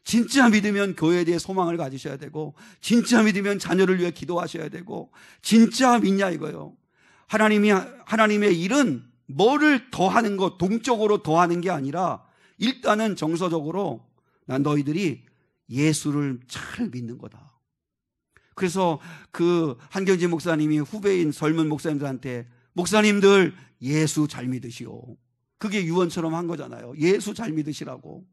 진짜 믿으면 교회에 대해 소망을 가지셔야 되고, 진짜 믿으면 자녀를 위해 기도하셔야 되고, 진짜 믿냐 이거예요. 하나님의 일은 뭐를 더하는 것, 동적으로 더하는 게 아니라 일단은 정서적으로 난 너희들이 예수를 잘 믿는 거다. 그래서 그 한경진 목사님이 후배인 젊은 목사님들한테 목사님들 예수 잘 믿으시오. 그게 유언처럼 한 거잖아요. 예수 잘 믿으시라고.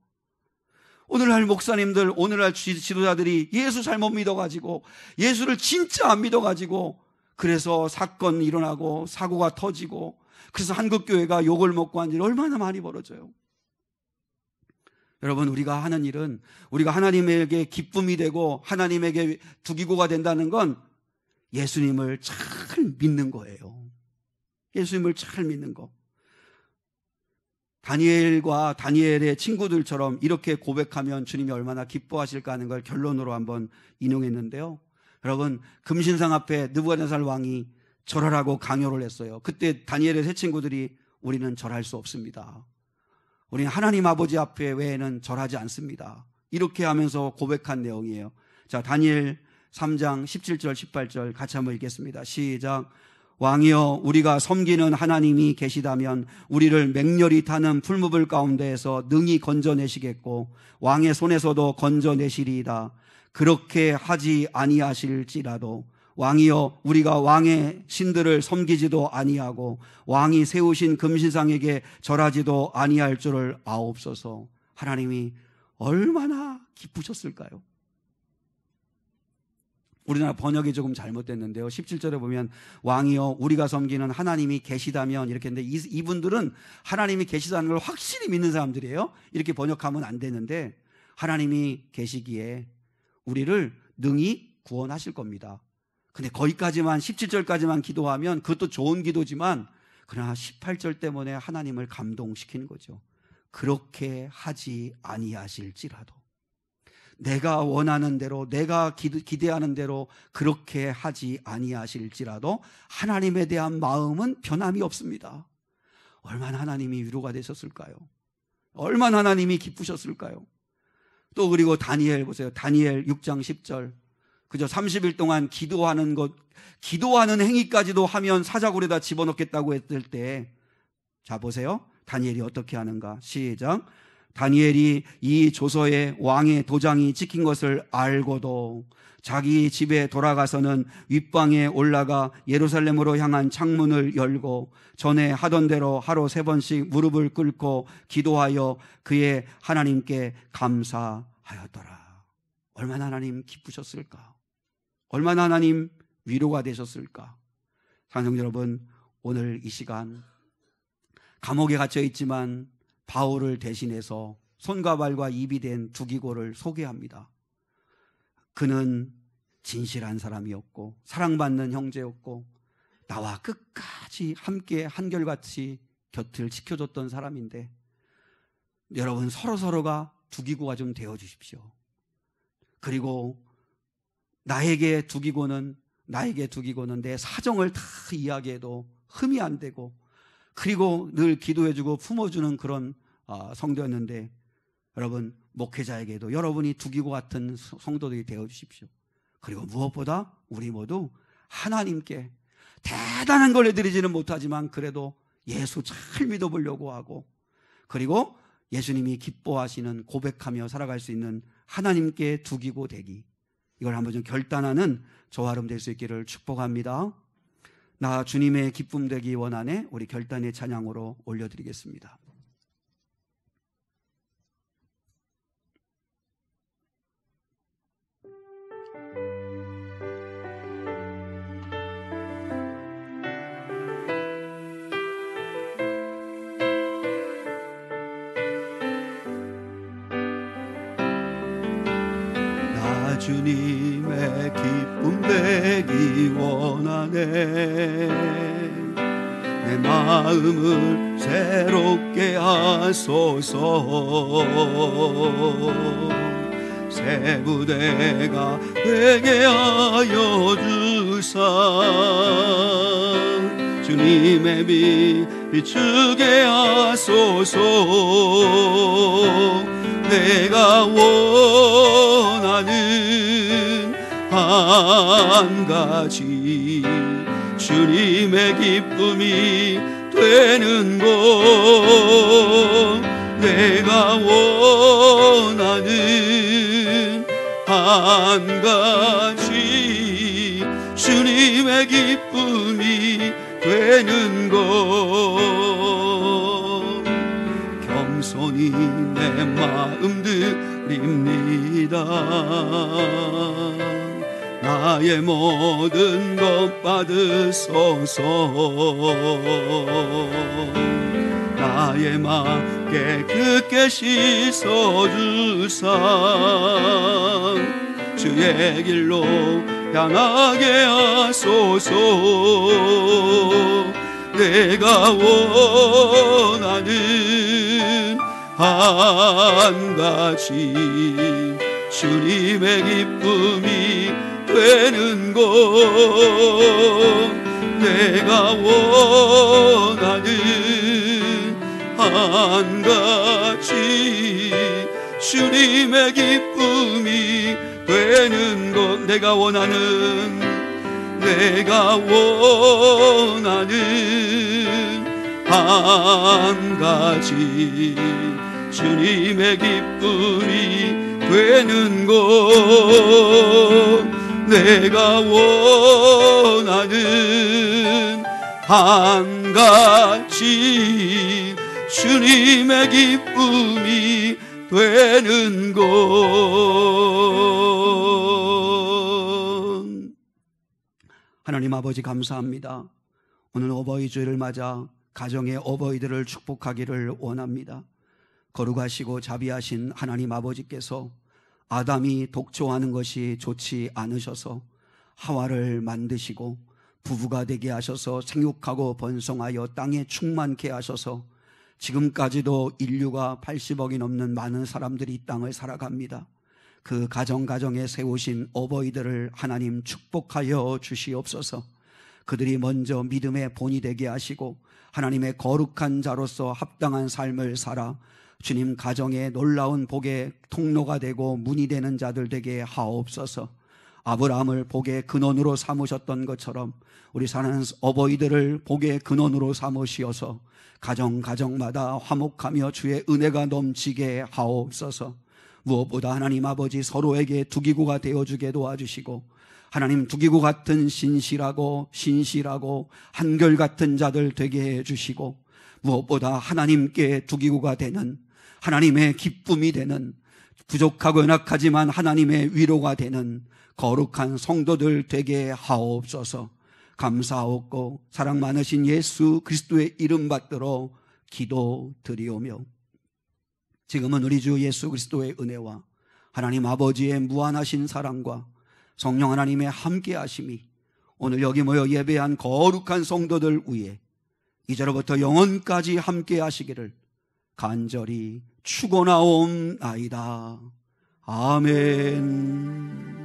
오늘날 목사님들, 오늘날 지도자들이 예수 잘못 믿어가지고 예수를 진짜 안 믿어가지고 그래서 사건이 일어나고 사고가 터지고 그래서 한국교회가 욕을 먹고 한 일이 얼마나 많이 벌어져요. 여러분, 우리가 하는 일은 우리가 하나님에게 기쁨이 되고 하나님에게 두기고가 된다는 건 예수님을 잘 믿는 거예요. 예수님을 잘 믿는 거. 다니엘과 다니엘의 친구들처럼 이렇게 고백하면 주님이 얼마나 기뻐하실까 하는 걸 결론으로 한번 인용했는데요. 여러분, 금신상 앞에 느부갓네살 왕이 절하라고 강요를 했어요. 그때 다니엘의 세 친구들이 우리는 절할 수 없습니다. 우리는 하나님 아버지 앞에 외에는 절하지 않습니다. 이렇게 하면서 고백한 내용이에요. 자, 다니엘 3장 17절 18절 같이 한번 읽겠습니다. 시작. 왕이여, 우리가 섬기는 하나님이 계시다면 우리를 맹렬히 타는 풀무불 가운데에서 능히 건져내시겠고 왕의 손에서도 건져내시리이다. 그렇게 하지 아니하실지라도 왕이여, 우리가 왕의 신들을 섬기지도 아니하고 왕이 세우신 금신상에게 절하지도 아니할 줄을 아옵소서. 하나님이 얼마나 기쁘셨을까요? 우리나라 번역이 조금 잘못됐는데요. 17절에 보면 왕이여, 우리가 섬기는 하나님이 계시다면 이렇게 했는데 이분들은 하나님이 계시다는 걸 확실히 믿는 사람들이에요. 이렇게 번역하면 안 되는데 하나님이 계시기에 우리를 능히 구원하실 겁니다. 근데 거기까지만 17절까지만 기도하면 그것도 좋은 기도지만 그러나 18절 때문에 하나님을 감동시키는 거죠. 그렇게 하지 아니하실지라도 내가 원하는 대로 내가 기대하는 대로 그렇게 하지 아니하실지라도 하나님에 대한 마음은 변함이 없습니다. 얼마나 하나님이 위로가 되셨을까요? 얼마나 하나님이 기쁘셨을까요? 또 그리고 다니엘 보세요. 다니엘 6장 10절. 그저 30일 동안 기도하는 행위까지도 하면 사자굴에다 집어넣겠다고 했을 때, 자 보세요. 다니엘이 어떻게 하는가? 시작. 다니엘이 이 조서에 왕의 도장이 찍힌 것을 알고도 자기 집에 돌아가서는 윗방에 올라가 예루살렘으로 향한 창문을 열고 전에 하던 대로 하루 3번씩 무릎을 꿇고 기도하여 그의 하나님께 감사하였더라. 얼마나 하나님 기쁘셨을까? 얼마나 하나님 위로가 되셨을까? 사랑하는 여러분, 오늘 이 시간 감옥에 갇혀 있지만 바울을 대신해서 손과 발과 입이 된 두기고를 소개합니다. 그는 진실한 사람이었고 사랑받는 형제였고 나와 끝까지 함께 한결같이 곁을 지켜줬던 사람인데, 여러분 서로가 두기고가 좀 되어주십시오. 그리고 나에게 두기고는 내 사정을 다 이야기해도 흠이 안 되고, 그리고 늘 기도해주고 품어주는 그런 성도였는데, 여러분 목회자에게도 여러분이 두기고 같은 성도들이 되어주십시오. 그리고 무엇보다 우리 모두 하나님께 대단한 걸 해드리지는 못하지만 그래도 예수 잘 믿어보려고 하고, 그리고 예수님이 기뻐하시는 고백하며 살아갈 수 있는 하나님께 두기고 되기, 이걸 한번 좀 결단하는 저와 여러분 될 수 있기를 축복합니다. 나 주님의 기쁨 되기 원하네. 우리 결단의 찬양으로 올려드리겠습니다. 주님의 기쁨 되기 원하네. 내 마음을 새롭게 하소서. 새 부대가 되게 하여 주사 주님의 빛 비추게 하소서. 내가 원하는 한 가지 주님의 기쁨이 되는 것, 내가 원하는 한 가지 주님의 기쁨이 되는 것 겸손히 내 마음 드립니다. 나의 모든 것 받으소서. 나의 맘 깨끗게 씻어주사 주의 길로 향하게 하소서. 내가 원하는 한 가지 주님의 기쁨이 되는 것 내가 원하는 한 가지 주님의 기쁨이 되는 것 내가 원하는 한 가지 주님의 기쁨이 되는 것 내가 원하는 한 가지 주님의 기쁨이 되는 것. 하나님 아버지 감사합니다. 오늘 어버이 주일을 맞아 가정의 어버이들을 축복하기를 원합니다. 거룩하시고 자비하신 하나님 아버지께서 아담이 독초하는 것이 좋지 않으셔서 하와를 만드시고 부부가 되게 하셔서 생육하고 번성하여 땅에 충만케 하셔서 지금까지도 인류가 80억이 넘는 많은 사람들이 이 땅을 살아갑니다. 그 가정에 세우신 어버이들을 하나님 축복하여 주시옵소서. 그들이 먼저 믿음의 본이 되게 하시고 하나님의 거룩한 자로서 합당한 삶을 살아 주님 가정의 놀라운 복의 통로가 되고 문이 되는 자들 되게 하옵소서. 아브라함을 복의 근원으로 삼으셨던 것처럼 우리 사는 어버이들을 복의 근원으로 삼으시어서 가정마다 화목하며 주의 은혜가 넘치게 하옵소서. 무엇보다 하나님 아버지 서로에게 두기구가 되어주게 도와주시고 하나님 두기구 같은 신실하고 한결같은 자들 되게 해주시고 무엇보다 하나님께 두기구가 되는 하나님의 기쁨이 되는 부족하고 연약하지만 하나님의 위로가 되는 거룩한 성도들 되게 하옵소서. 감사하옵고 사랑 많으신 예수 그리스도의 이름 받들어 기도드리오며 지금은 우리 주 예수 그리스도의 은혜와 하나님 아버지의 무한하신 사랑과 성령 하나님의 함께 하심이 오늘 여기 모여 예배한 거룩한 성도들 위에 이제로부터 영원까지 함께 하시기를 간절히 축원하옵나이다. 아멘.